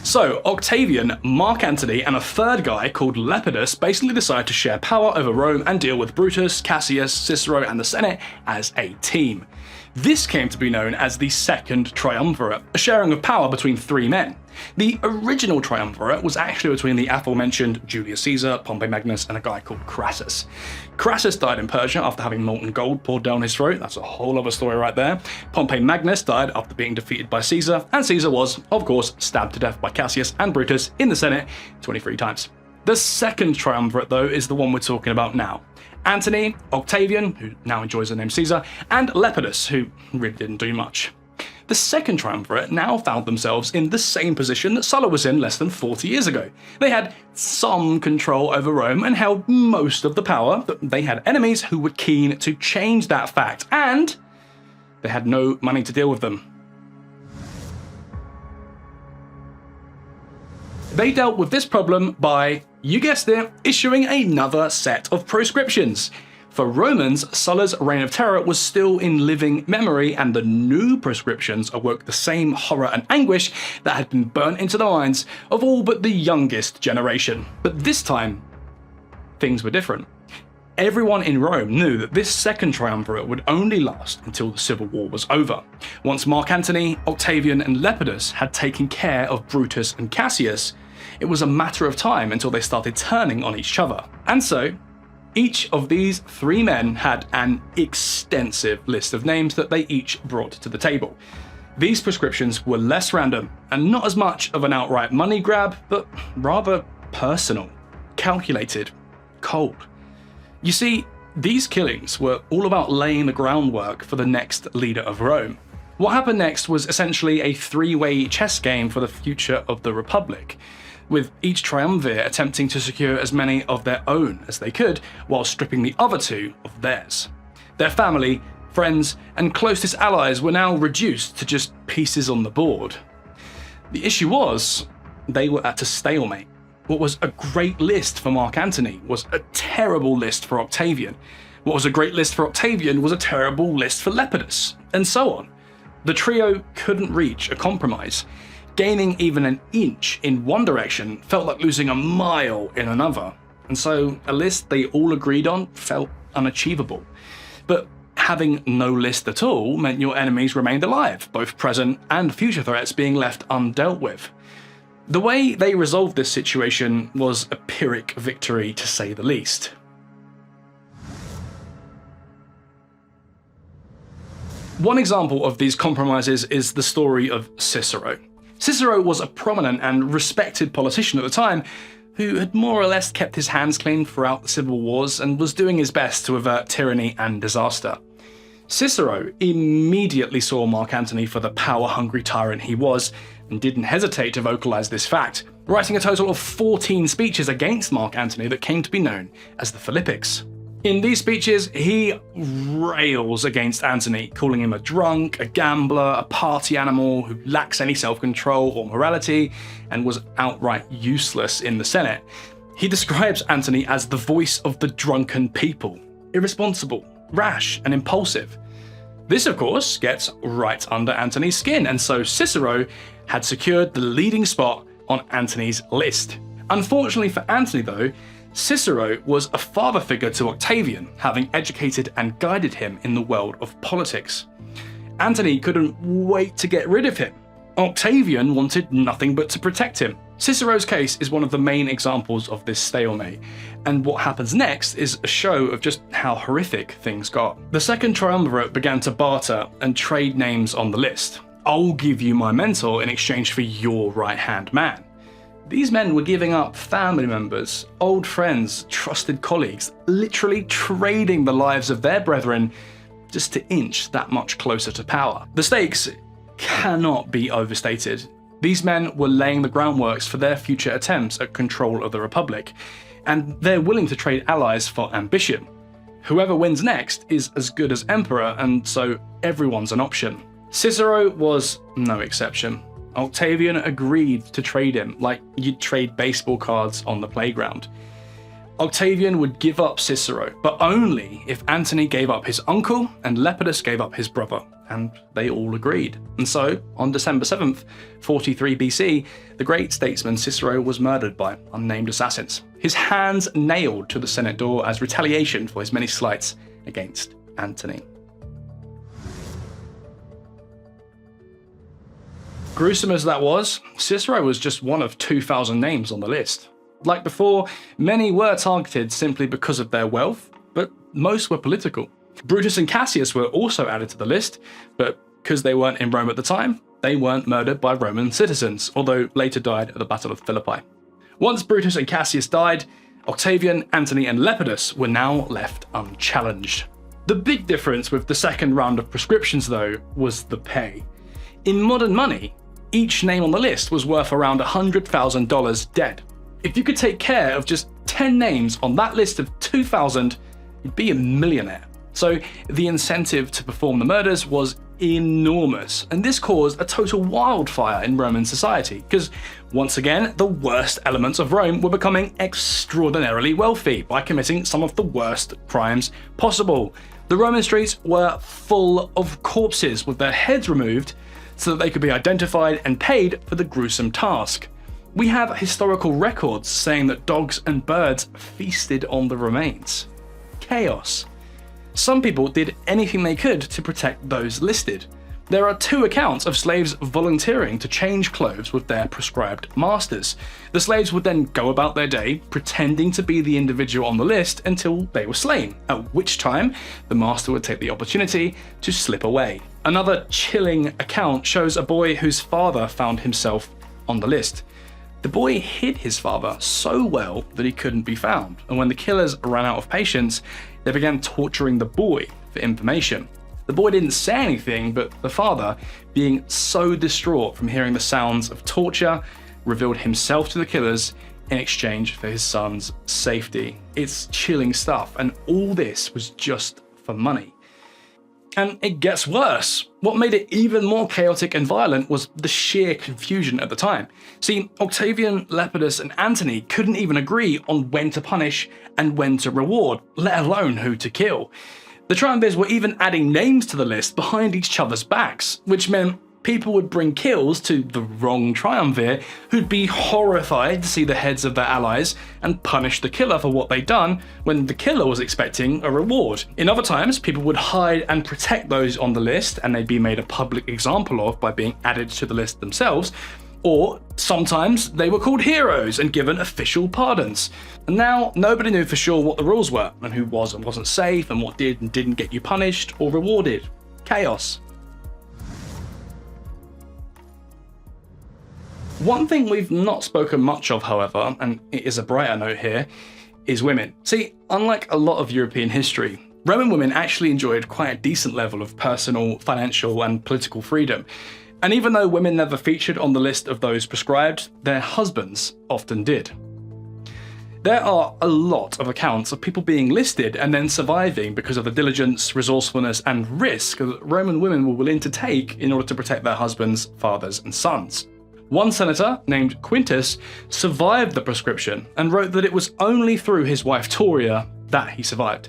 So, Octavian, Mark Antony, and a third guy called Lepidus basically decide to share power over Rome and deal with Brutus, Cassius, Cicero, and the Senate as a team. This came to be known as the Second Triumvirate, a sharing of power between 3 men. The original triumvirate was actually between the aforementioned Julius Caesar, Pompey Magnus, and a guy called Crassus. Crassus died in Persia after having molten gold poured down his throat. That's a whole other story right there. Pompey Magnus died after being defeated by Caesar, and Caesar was, of course, stabbed to death by Cassius and Brutus in the Senate 23 times. The second triumvirate, though, is the one we're talking about now. Antony, Octavian, who now enjoys the name Caesar, and Lepidus, who really didn't do much. The second triumvirate now found themselves in the same position that Sulla was in less than 40 years ago. They had some control over Rome and held most of the power, but they had enemies who were keen to change that fact, and they had no money to deal with them. They dealt with this problem by, you guessed it, issuing another set of proscriptions. For Romans, Sulla's reign of terror was still in living memory, and the new proscriptions awoke the same horror and anguish that had been burnt into the minds of all but the youngest generation. But this time, things were different. Everyone in Rome knew that this second triumvirate would only last until the civil war was over. Once Mark Antony, Octavian, and Lepidus had taken care of Brutus and Cassius, it was a matter of time until they started turning on each other. And so, each of these 3 men had an extensive list of names that they each brought to the table. These prescriptions were less random and not as much of an outright money grab, but rather personal, calculated, cold. You see, these killings were all about laying the groundwork for the next leader of Rome. What happened next was essentially a 3-way chess game for the future of the Republic, with each triumvirate attempting to secure as many of their own as they could, while stripping the other 2 of theirs. Their family, friends, and closest allies were now reduced to just pieces on the board. The issue was, they were at a stalemate. What was a great list for Mark Antony was a terrible list for Octavian. What was a great list for Octavian was a terrible list for Lepidus, and so on. The trio couldn't reach a compromise. Gaining even an inch in one direction felt like losing a mile in another, and so a list they all agreed on felt unachievable. But having no list at all meant your enemies remained alive, both present and future threats being left undealt with. The way they resolved this situation was a Pyrrhic victory, to say the least. One example of these compromises is the story of Cicero. Cicero was a prominent and respected politician at the time who had more or less kept his hands clean throughout the civil wars and was doing his best to avert tyranny and disaster. Cicero immediately saw Mark Antony for the power-hungry tyrant he was, and didn't hesitate to vocalize this fact, writing a total of 14 speeches against Mark Antony that came to be known as the Philippics. In these speeches, he rails against Antony, calling him a drunk, a gambler, a party animal who lacks any self-control or morality, and was outright useless in the Senate. He describes Antony as the voice of the drunken people, irresponsible, rash, and impulsive. This, of course, gets right under Antony's skin, and so Cicero had secured the leading spot on Antony's list. Unfortunately for Antony, though, Cicero was a father figure to Octavian, having educated and guided him in the world of politics. Antony couldn't wait to get rid of him. Octavian wanted nothing but to protect him. Cicero's case is one of the main examples of this stalemate, and what happens next is a show of just how horrific things got. The second triumvirate began to barter and trade names on the list. I'll give you my mentor in exchange for your right-hand man. These men were giving up family members, old friends, trusted colleagues, literally trading the lives of their brethren just to inch that much closer to power. The stakes cannot be overstated. These men were laying the groundworks for their future attempts at control of the Republic, and they're willing to trade allies for ambition. Whoever wins next is as good as emperor, and so everyone's an option. Cicero was no exception. Octavian agreed to trade him like you'd trade baseball cards on the playground. Octavian would give up Cicero, but only if Antony gave up his uncle and Lepidus gave up his brother, and they all agreed. And so, on December 7th, 43 BC, the great statesman Cicero was murdered by unnamed assassins, his hands nailed to the Senate door as retaliation for his many slights against Antony. Gruesome as that was, Cicero was just one of 2,000 names on the list. Like before, many were targeted simply because of their wealth, but most were political. Brutus and Cassius were also added to the list, but because they weren't in Rome at the time, they weren't murdered by Roman citizens, although later died at the Battle of Philippi. Once Brutus and Cassius died, Octavian, Antony, and Lepidus were now left unchallenged. The big difference with the second round of proscriptions, though, was the pay. In modern money, each name on the list was worth around $100,000 dead. If you could take care of just 10 names on that list of 2,000, you'd be a millionaire. So the incentive to perform the murders was enormous, and this caused a total wildfire in Roman society, because once again, the worst elements of Rome were becoming extraordinarily wealthy by committing some of the worst crimes possible. The Roman streets were full of corpses with their heads removed so that they could be identified and paid for the gruesome task. We have historical records saying that dogs and birds feasted on the remains. Chaos. Some people did anything they could to protect those listed. There are 2 accounts of slaves volunteering to change clothes with their prescribed masters. The slaves would then go about their day pretending to be the individual on the list until they were slain, at which time the master would take the opportunity to slip away. Another chilling account shows a boy whose father found himself on the list. The boy hid his father so well that he couldn't be found, and when the killers ran out of patience, they began torturing the boy for information. The boy didn't say anything, but the father, being so distraught from hearing the sounds of torture, revealed himself to the killers in exchange for his son's safety. It's chilling stuff, and all this was just for money. And it gets worse. What made it even more chaotic and violent was the sheer confusion at the time. See, Octavian, Lepidus, and Antony couldn't even agree on when to punish and when to reward, let alone who to kill. The triumvirs were even adding names to the list behind each other's backs, which meant people would bring kills to the wrong triumvir, who'd be horrified to see the heads of their allies and punish the killer for what they'd done when the killer was expecting a reward. In other times, people would hide and protect those on the list, and they'd be made a public example of by being added to the list themselves. Or sometimes they were called heroes and given official pardons. And now nobody knew for sure what the rules were, and who was and wasn't safe, and what did and didn't get you punished or rewarded. Chaos. One thing we've not spoken much of, however, and it is a brighter note here, is women. See, unlike a lot of European history, Roman women actually enjoyed quite a decent level of personal, financial, and political freedom. And even though women never featured on the list of those prescribed, their husbands often did. There are a lot of accounts of people being listed and then surviving because of the diligence, resourcefulness, and risk that Roman women were willing to take in order to protect their husbands, fathers, and sons. One senator, named Quintus, survived the proscription and wrote that it was only through his wife Toria that he survived.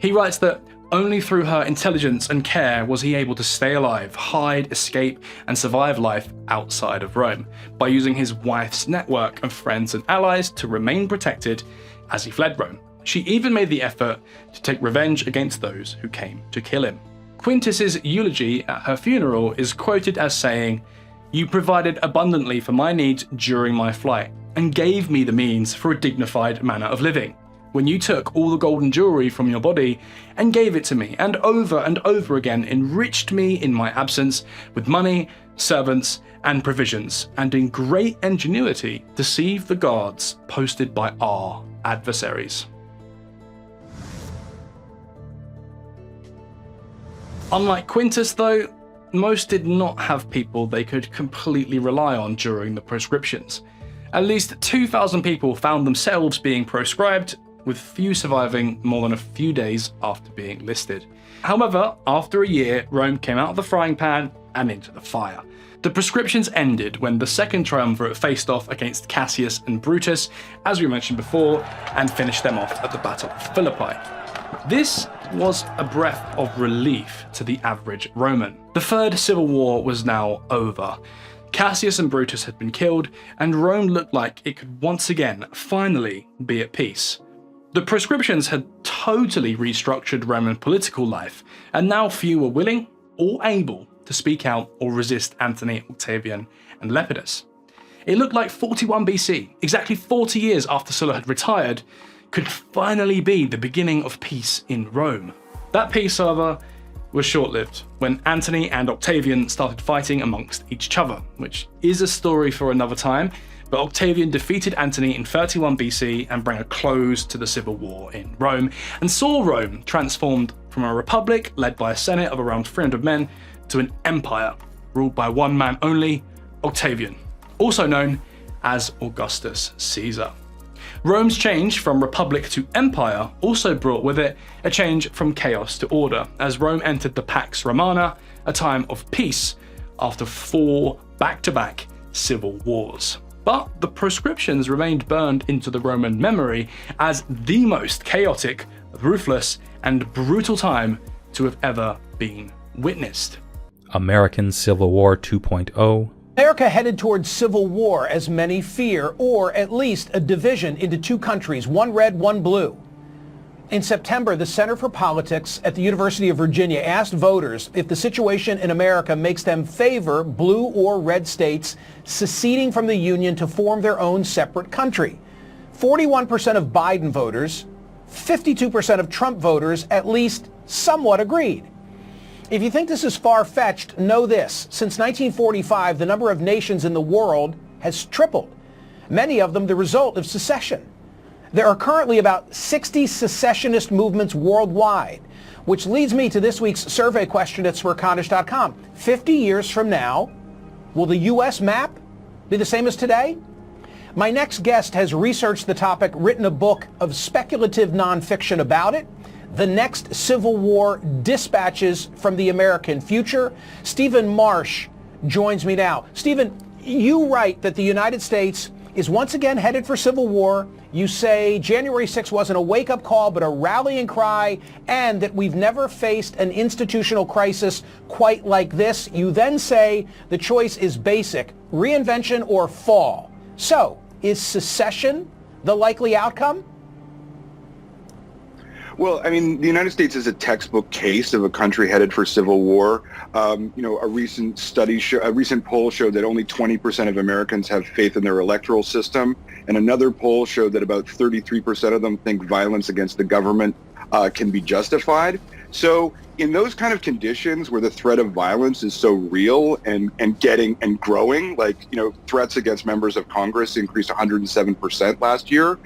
He writes that only through her intelligence and care was he able to stay alive, hide, escape, and survive life outside of Rome, by using his wife's network of friends and allies to remain protected as he fled Rome. She even made the effort to take revenge against those who came to kill him. Quintus's eulogy at her funeral is quoted as saying, "You provided abundantly for my needs during my flight, and gave me the means for a dignified manner of living. When you took all the golden jewelry from your body and gave it to me, and over again enriched me in my absence with money, servants, and provisions, and in great ingenuity deceived the guards posted by our adversaries." Unlike Quintus, though, most did not have people they could completely rely on during the proscriptions. At least 2,000 people found themselves being proscribed, with few surviving more than a few days after being listed. However, after a year, Rome came out of the frying pan and into the fire. The proscriptions ended when the second triumvirate faced off against Cassius and Brutus, as we mentioned before, and finished them off at the Battle of Philippi. This was a breath of relief to the average Roman. The Third Civil War was now over. Cassius and Brutus had been killed, and Rome looked like it could once again finally be at peace. The proscriptions had totally restructured Roman political life, and now few were willing or able to speak out or resist Antony, Octavian, and Lepidus. It looked like 41 BC, exactly 40 years after Sulla had retired, could finally be the beginning of peace in Rome. That peace, however, was short-lived when Antony and Octavian started fighting amongst each other, which is a story for another time, but Octavian defeated Antony in 31 BC and brought a close to the civil war in Rome, and saw Rome transformed from a republic led by a senate of around 300 men to an empire ruled by one man only, Octavian, also known as Augustus Caesar. Rome's change from republic to empire also brought with it a change from chaos to order, as Rome entered the Pax Romana, a time of peace after 4 back-to-back civil wars. But the proscriptions remained burned into the Roman memory as the most chaotic, ruthless, and brutal time to have ever been witnessed. American Civil War 2.0. America headed towards civil war, as many fear, or at least a division into two countries, one red, one blue. In September, the Center for Politics at the University of Virginia asked voters if the situation in America makes them favor blue or red states seceding from the Union to form their own separate country. 41% of Biden voters, 52% of Trump voters at least somewhat agreed. If you think this is far-fetched, know this. Since 1945, the number of nations in the world has tripled, many of them the result of secession. There are currently about 60 secessionist movements worldwide, which leads me to this week's survey question at smerconish.com. 50 years from now, will the U.S. map be the same as today? My next guest has researched the topic, written a book of speculative nonfiction about it, The Next Civil War Dispatches from the American Future. Stephen Marsh joins me now. Stephen, you write that the United States is once again headed for civil war. You say January 6th wasn't a wake-up call, but a rallying cry, and that we've never faced an institutional crisis quite like this. You then say the choice is basic, reinvention or fall. So, is secession the likely outcome? Well, I mean, the United States is a textbook case of a country headed for civil war. A recent poll showed that only 20% of Americans have faith in their electoral system, and another poll showed that about 33% of them think violence against the government can be justified. So, in those kind of conditions where the threat of violence is so real and growing, like, threats against members of Congress increased 107% last year,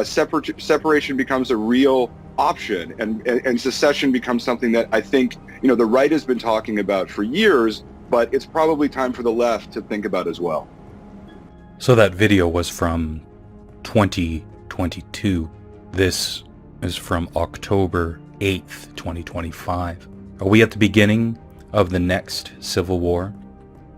separation becomes a real option, and secession becomes something that I think the right has been talking about for years, but it's probably time for the left to think about as well. So that video was from 2020 22. This is from October 8th, 2025. Are we at the beginning of the next civil war?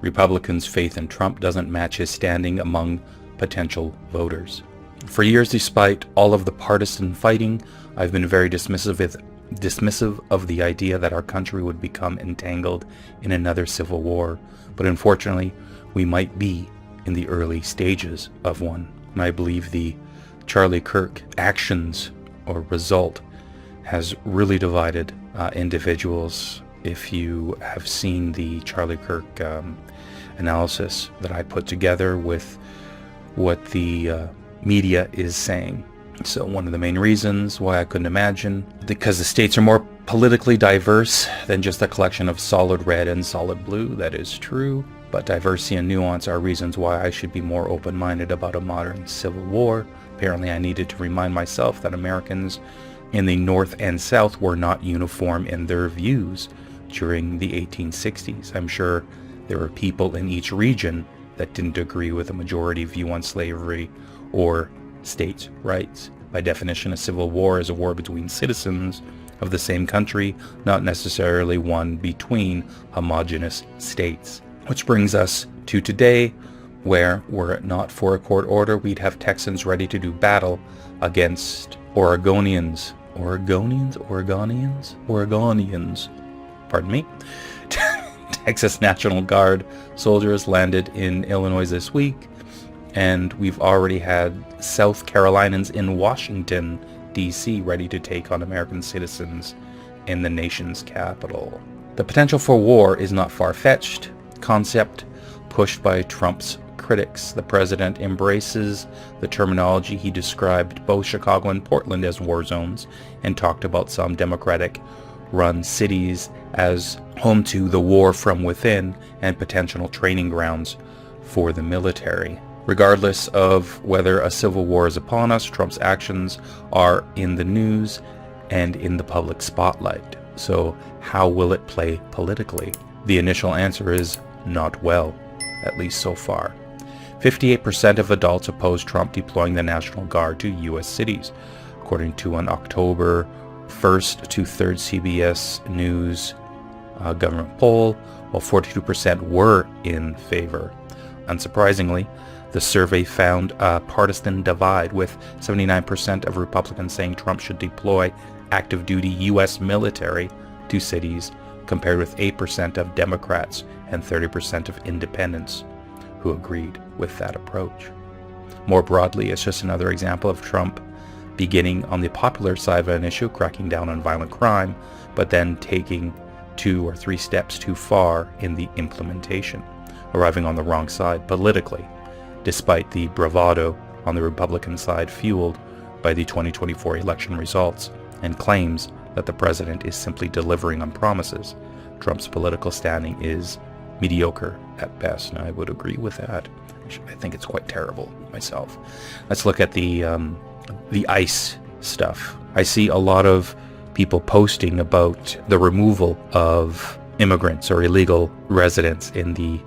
Republicans' faith in Trump doesn't match his standing among potential voters. For years, despite all of the partisan fighting, I've been very dismissive of the idea that our country would become entangled in another civil war, but unfortunately, we might be in the early stages of one. And I believe the Charlie Kirk actions or result has really divided individuals. If you have seen the Charlie Kirk analysis that I put together with what the media is saying. So one of the main reasons why I couldn't imagine, because the states are more politically diverse than just a collection of solid red and solid blue. That is true, but diversity and nuance are reasons why I should be more open-minded about a modern civil war. Apparently I needed to remind myself that Americans in the North and South were not uniform in their views during the 1860s. I'm sure there were people in each region that didn't agree with a majority view on slavery or states' rights. By definition, a civil war is a war between citizens of the same country, not necessarily one between homogeneous states. Which brings us to today, where, were it not for a court order, we'd have Texans ready to do battle against Oregonians. Pardon me. Texas National Guard soldiers landed in Illinois this week, and we've already had South Carolinians in Washington, D.C. ready to take on American citizens in the nation's capital. The potential for war is not far-fetched concept pushed by Trump's critics. The president embraces the terminology. He described both Chicago and Portland as war zones and talked about some Democratic-run cities as home to the war from within and potential training grounds for the military. Regardless of whether a civil war is upon us, Trump's actions are in the news and in the public spotlight. So how will it play politically? The initial answer is not well, at least so far. 58% of adults oppose Trump deploying the National Guard to U.S. cities, according to an October 1st to 3rd CBS News government poll, while 42% were in favor. Unsurprisingly, the survey found a partisan divide, with 79% of Republicans saying Trump should deploy active duty U.S. military to cities, compared with 8% of Democrats and 30% of independents who agreed with that approach. More broadly, it's just another example of Trump beginning on the popular side of an issue, cracking down on violent crime, but then taking 2 or 3 steps too far in the implementation, arriving on the wrong side politically, despite the bravado on the Republican side fueled by the 2024 election results and claims that the president is simply delivering on promises. Trump's political standing is mediocre at best, and I would agree with that. I think it's quite terrible myself. Let's look at the ICE stuff. I see a lot of people posting about the removal of immigrants or illegal residents in the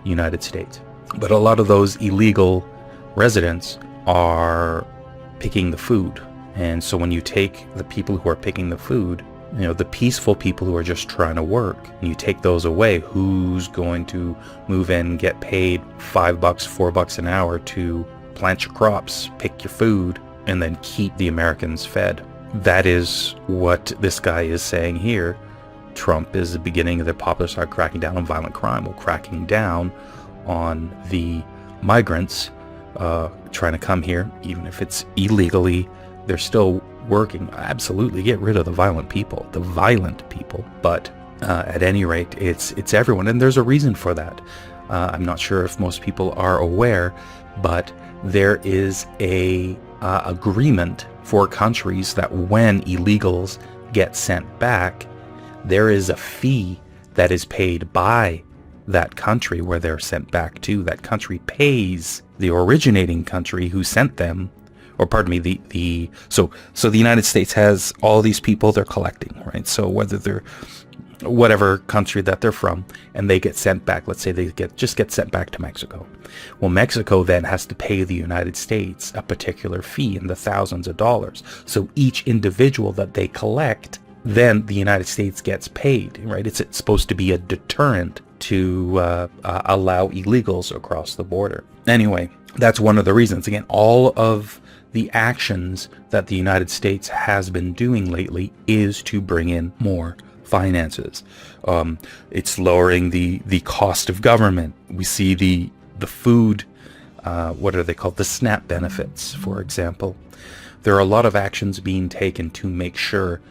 United States. But a lot of those illegal residents are picking the food. And so when you take the people who are picking the food, you know, the peaceful people who are just trying to work, and you take those away, who's going to move in, get paid $5, $4 an hour to plant your crops, pick your food, and then keep the Americans fed? That is what this guy is saying here. Trump is the beginning of the popular side cracking down on violent crime, or cracking down on the migrants trying to come here, even if it's illegally. They're still working. Absolutely, get rid of the violent people, but at any rate, it's everyone, and there's a reason for that. I'm not sure if most people are aware, but there is a agreement for countries that when illegals get sent back, there is a fee that is paid by that country where they're sent back to. That country pays the originating country who sent them, or pardon me, so the United States has all these people they're collecting, right? So whether they're whatever country that they're from, and they get sent back. Let's say they just get sent back to Mexico. Well, Mexico then has to pay the United States a particular fee in the thousands of dollars. So each individual that they collect, then the United States gets paid, right? It's supposed to be a deterrent to allow illegals across the border. Anyway, that's one of the reasons. Again, all of the actions that the United States has been doing lately is to bring in more finances. It's lowering the cost of government. We see the food, what are they called? The SNAP benefits, for example. There are a lot of actions being taken to make sure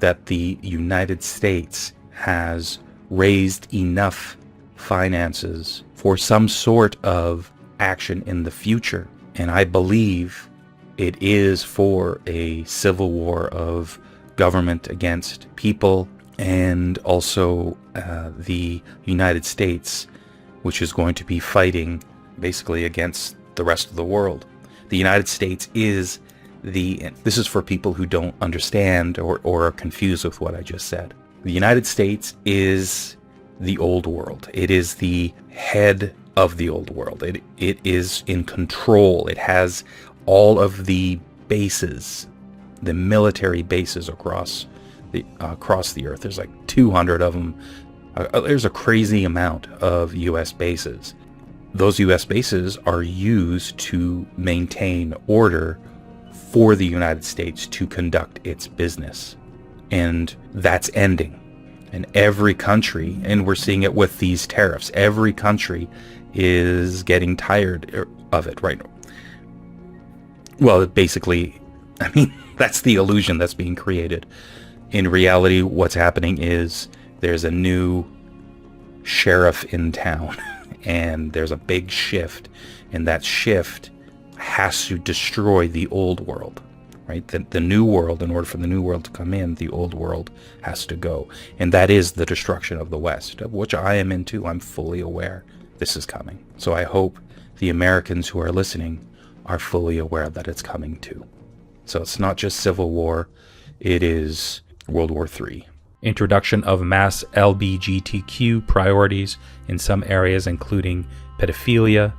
that the United States has raised enough finances for some sort of action in the future. And I believe it is for a civil war of government against people, and also the United States, which is going to be fighting basically against the rest of the world. The United States is this is for people who don't understand or are confused with what I just said. The United States is the old world. It is the head of the old world. It is in control. It has all of the bases, the military bases across the earth. There's like 200 of them. There's a crazy amount of U.S. bases. Those U.S. bases are used to maintain order for the United States to conduct its business. And that's ending. And every country, and we're seeing it with these tariffs, every country is getting tired of it, right? Well, basically, I mean, that's the illusion that's being created. In reality, what's happening is there's a new sheriff in town, and there's a big shift, and that shift has to destroy the old world, right? The new world, in order for the new world to come in, the old world has to go. And that is the destruction of the West, of which I am into. I'm fully aware this is coming. So I hope the Americans who are listening are fully aware that it's coming too. So it's not just civil war, it is World War III. Introduction of mass LGBTQ priorities in some areas, including pedophilia.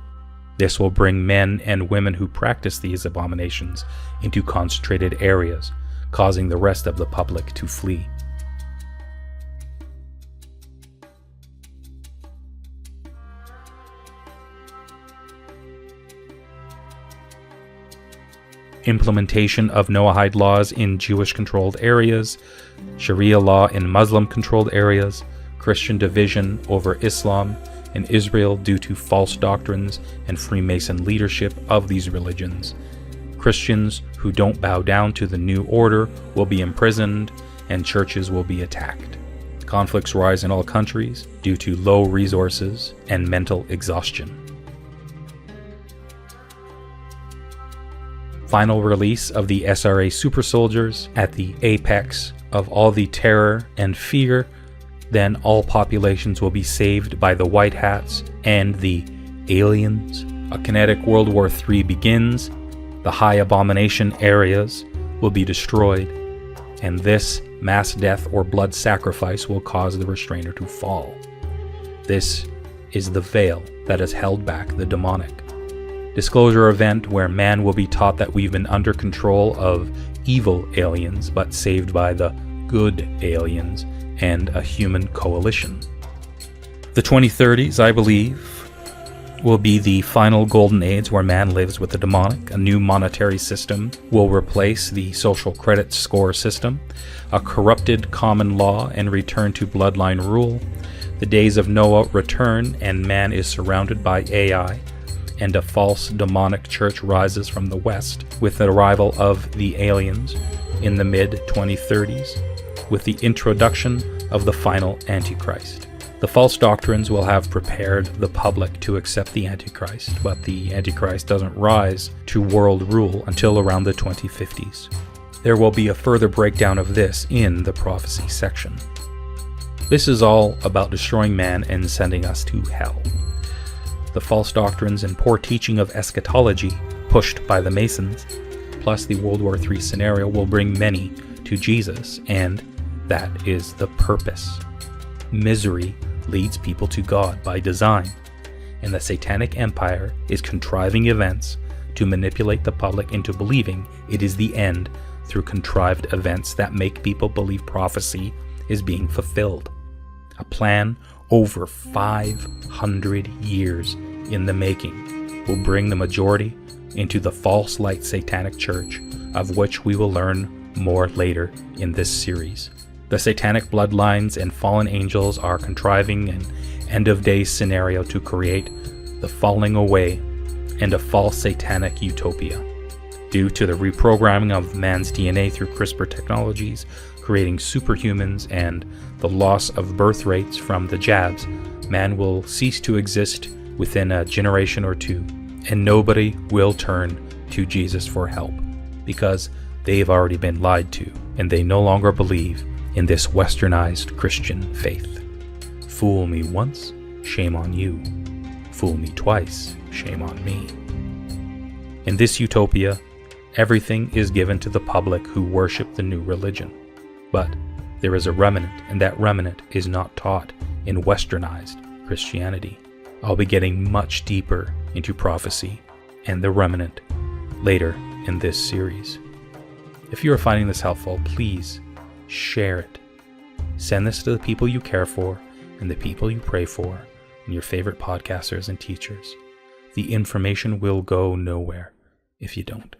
This will bring men and women who practice these abominations into concentrated areas, causing the rest of the public to flee. Implementation of Noahide laws in Jewish-controlled areas, Sharia law in Muslim-controlled areas, Christian division over Islam in Israel due to false doctrines and Freemason leadership of these religions. Christians who don't bow down to the new order will be imprisoned, and churches will be attacked. Conflicts rise in all countries due to low resources and mental exhaustion. Final release of the SRA super soldiers at the apex of all the terror and fear. Then all populations will be saved by the white hats and the aliens. A kinetic World War III begins. The high abomination areas will be destroyed, and this mass death or blood sacrifice will cause the restrainer to fall. This is the veil that has held back the demonic. Disclosure event where man will be taught that we've been under control of evil aliens, but saved by the good aliens and a human coalition. The 2030s, I believe, will be the final golden age where man lives with the demonic. A new monetary system will replace the social credit score system, a corrupted common law and return to bloodline rule. The days of Noah return and man is surrounded by AI, and a false demonic church rises from the west with the arrival of the aliens in the mid-2030s, with the introduction of the final Antichrist. The false doctrines will have prepared the public to accept the Antichrist, but the Antichrist doesn't rise to world rule until around the 2050s. There will be a further breakdown of this in the prophecy section. This is all about destroying man and sending us to hell. The false doctrines and poor teaching of eschatology pushed by the Masons, plus the World War III scenario, will bring many to Jesus, and that is the purpose. misery leads people to God by design, and the Satanic Empire is contriving events to manipulate the public into believing it is the end through contrived events that make people believe prophecy is being fulfilled. A plan over 500 years in the making will bring the majority into the false light Satanic Church, of which we will learn more later in this series. The Satanic bloodlines and fallen angels are contriving an end-of-days scenario to create the falling away and a false Satanic utopia. Due to the reprogramming of man's DNA through CRISPR technologies, creating superhumans, and the loss of birth rates from the jabs, man will cease to exist within a generation or two, and nobody will turn to Jesus for help, because they've already been lied to, and they no longer believe in this westernized Christian faith. Fool me once, shame on you. Fool me twice, shame on me. In this utopia, everything is given to the public who worship the new religion. But there is a remnant, and that remnant is not taught in westernized Christianity. I'll be getting much deeper into prophecy and the remnant later in this series. If you are finding this helpful, please share it. Send this to the people you care for and the people you pray for and your favorite podcasters and teachers. The information will go nowhere if you don't.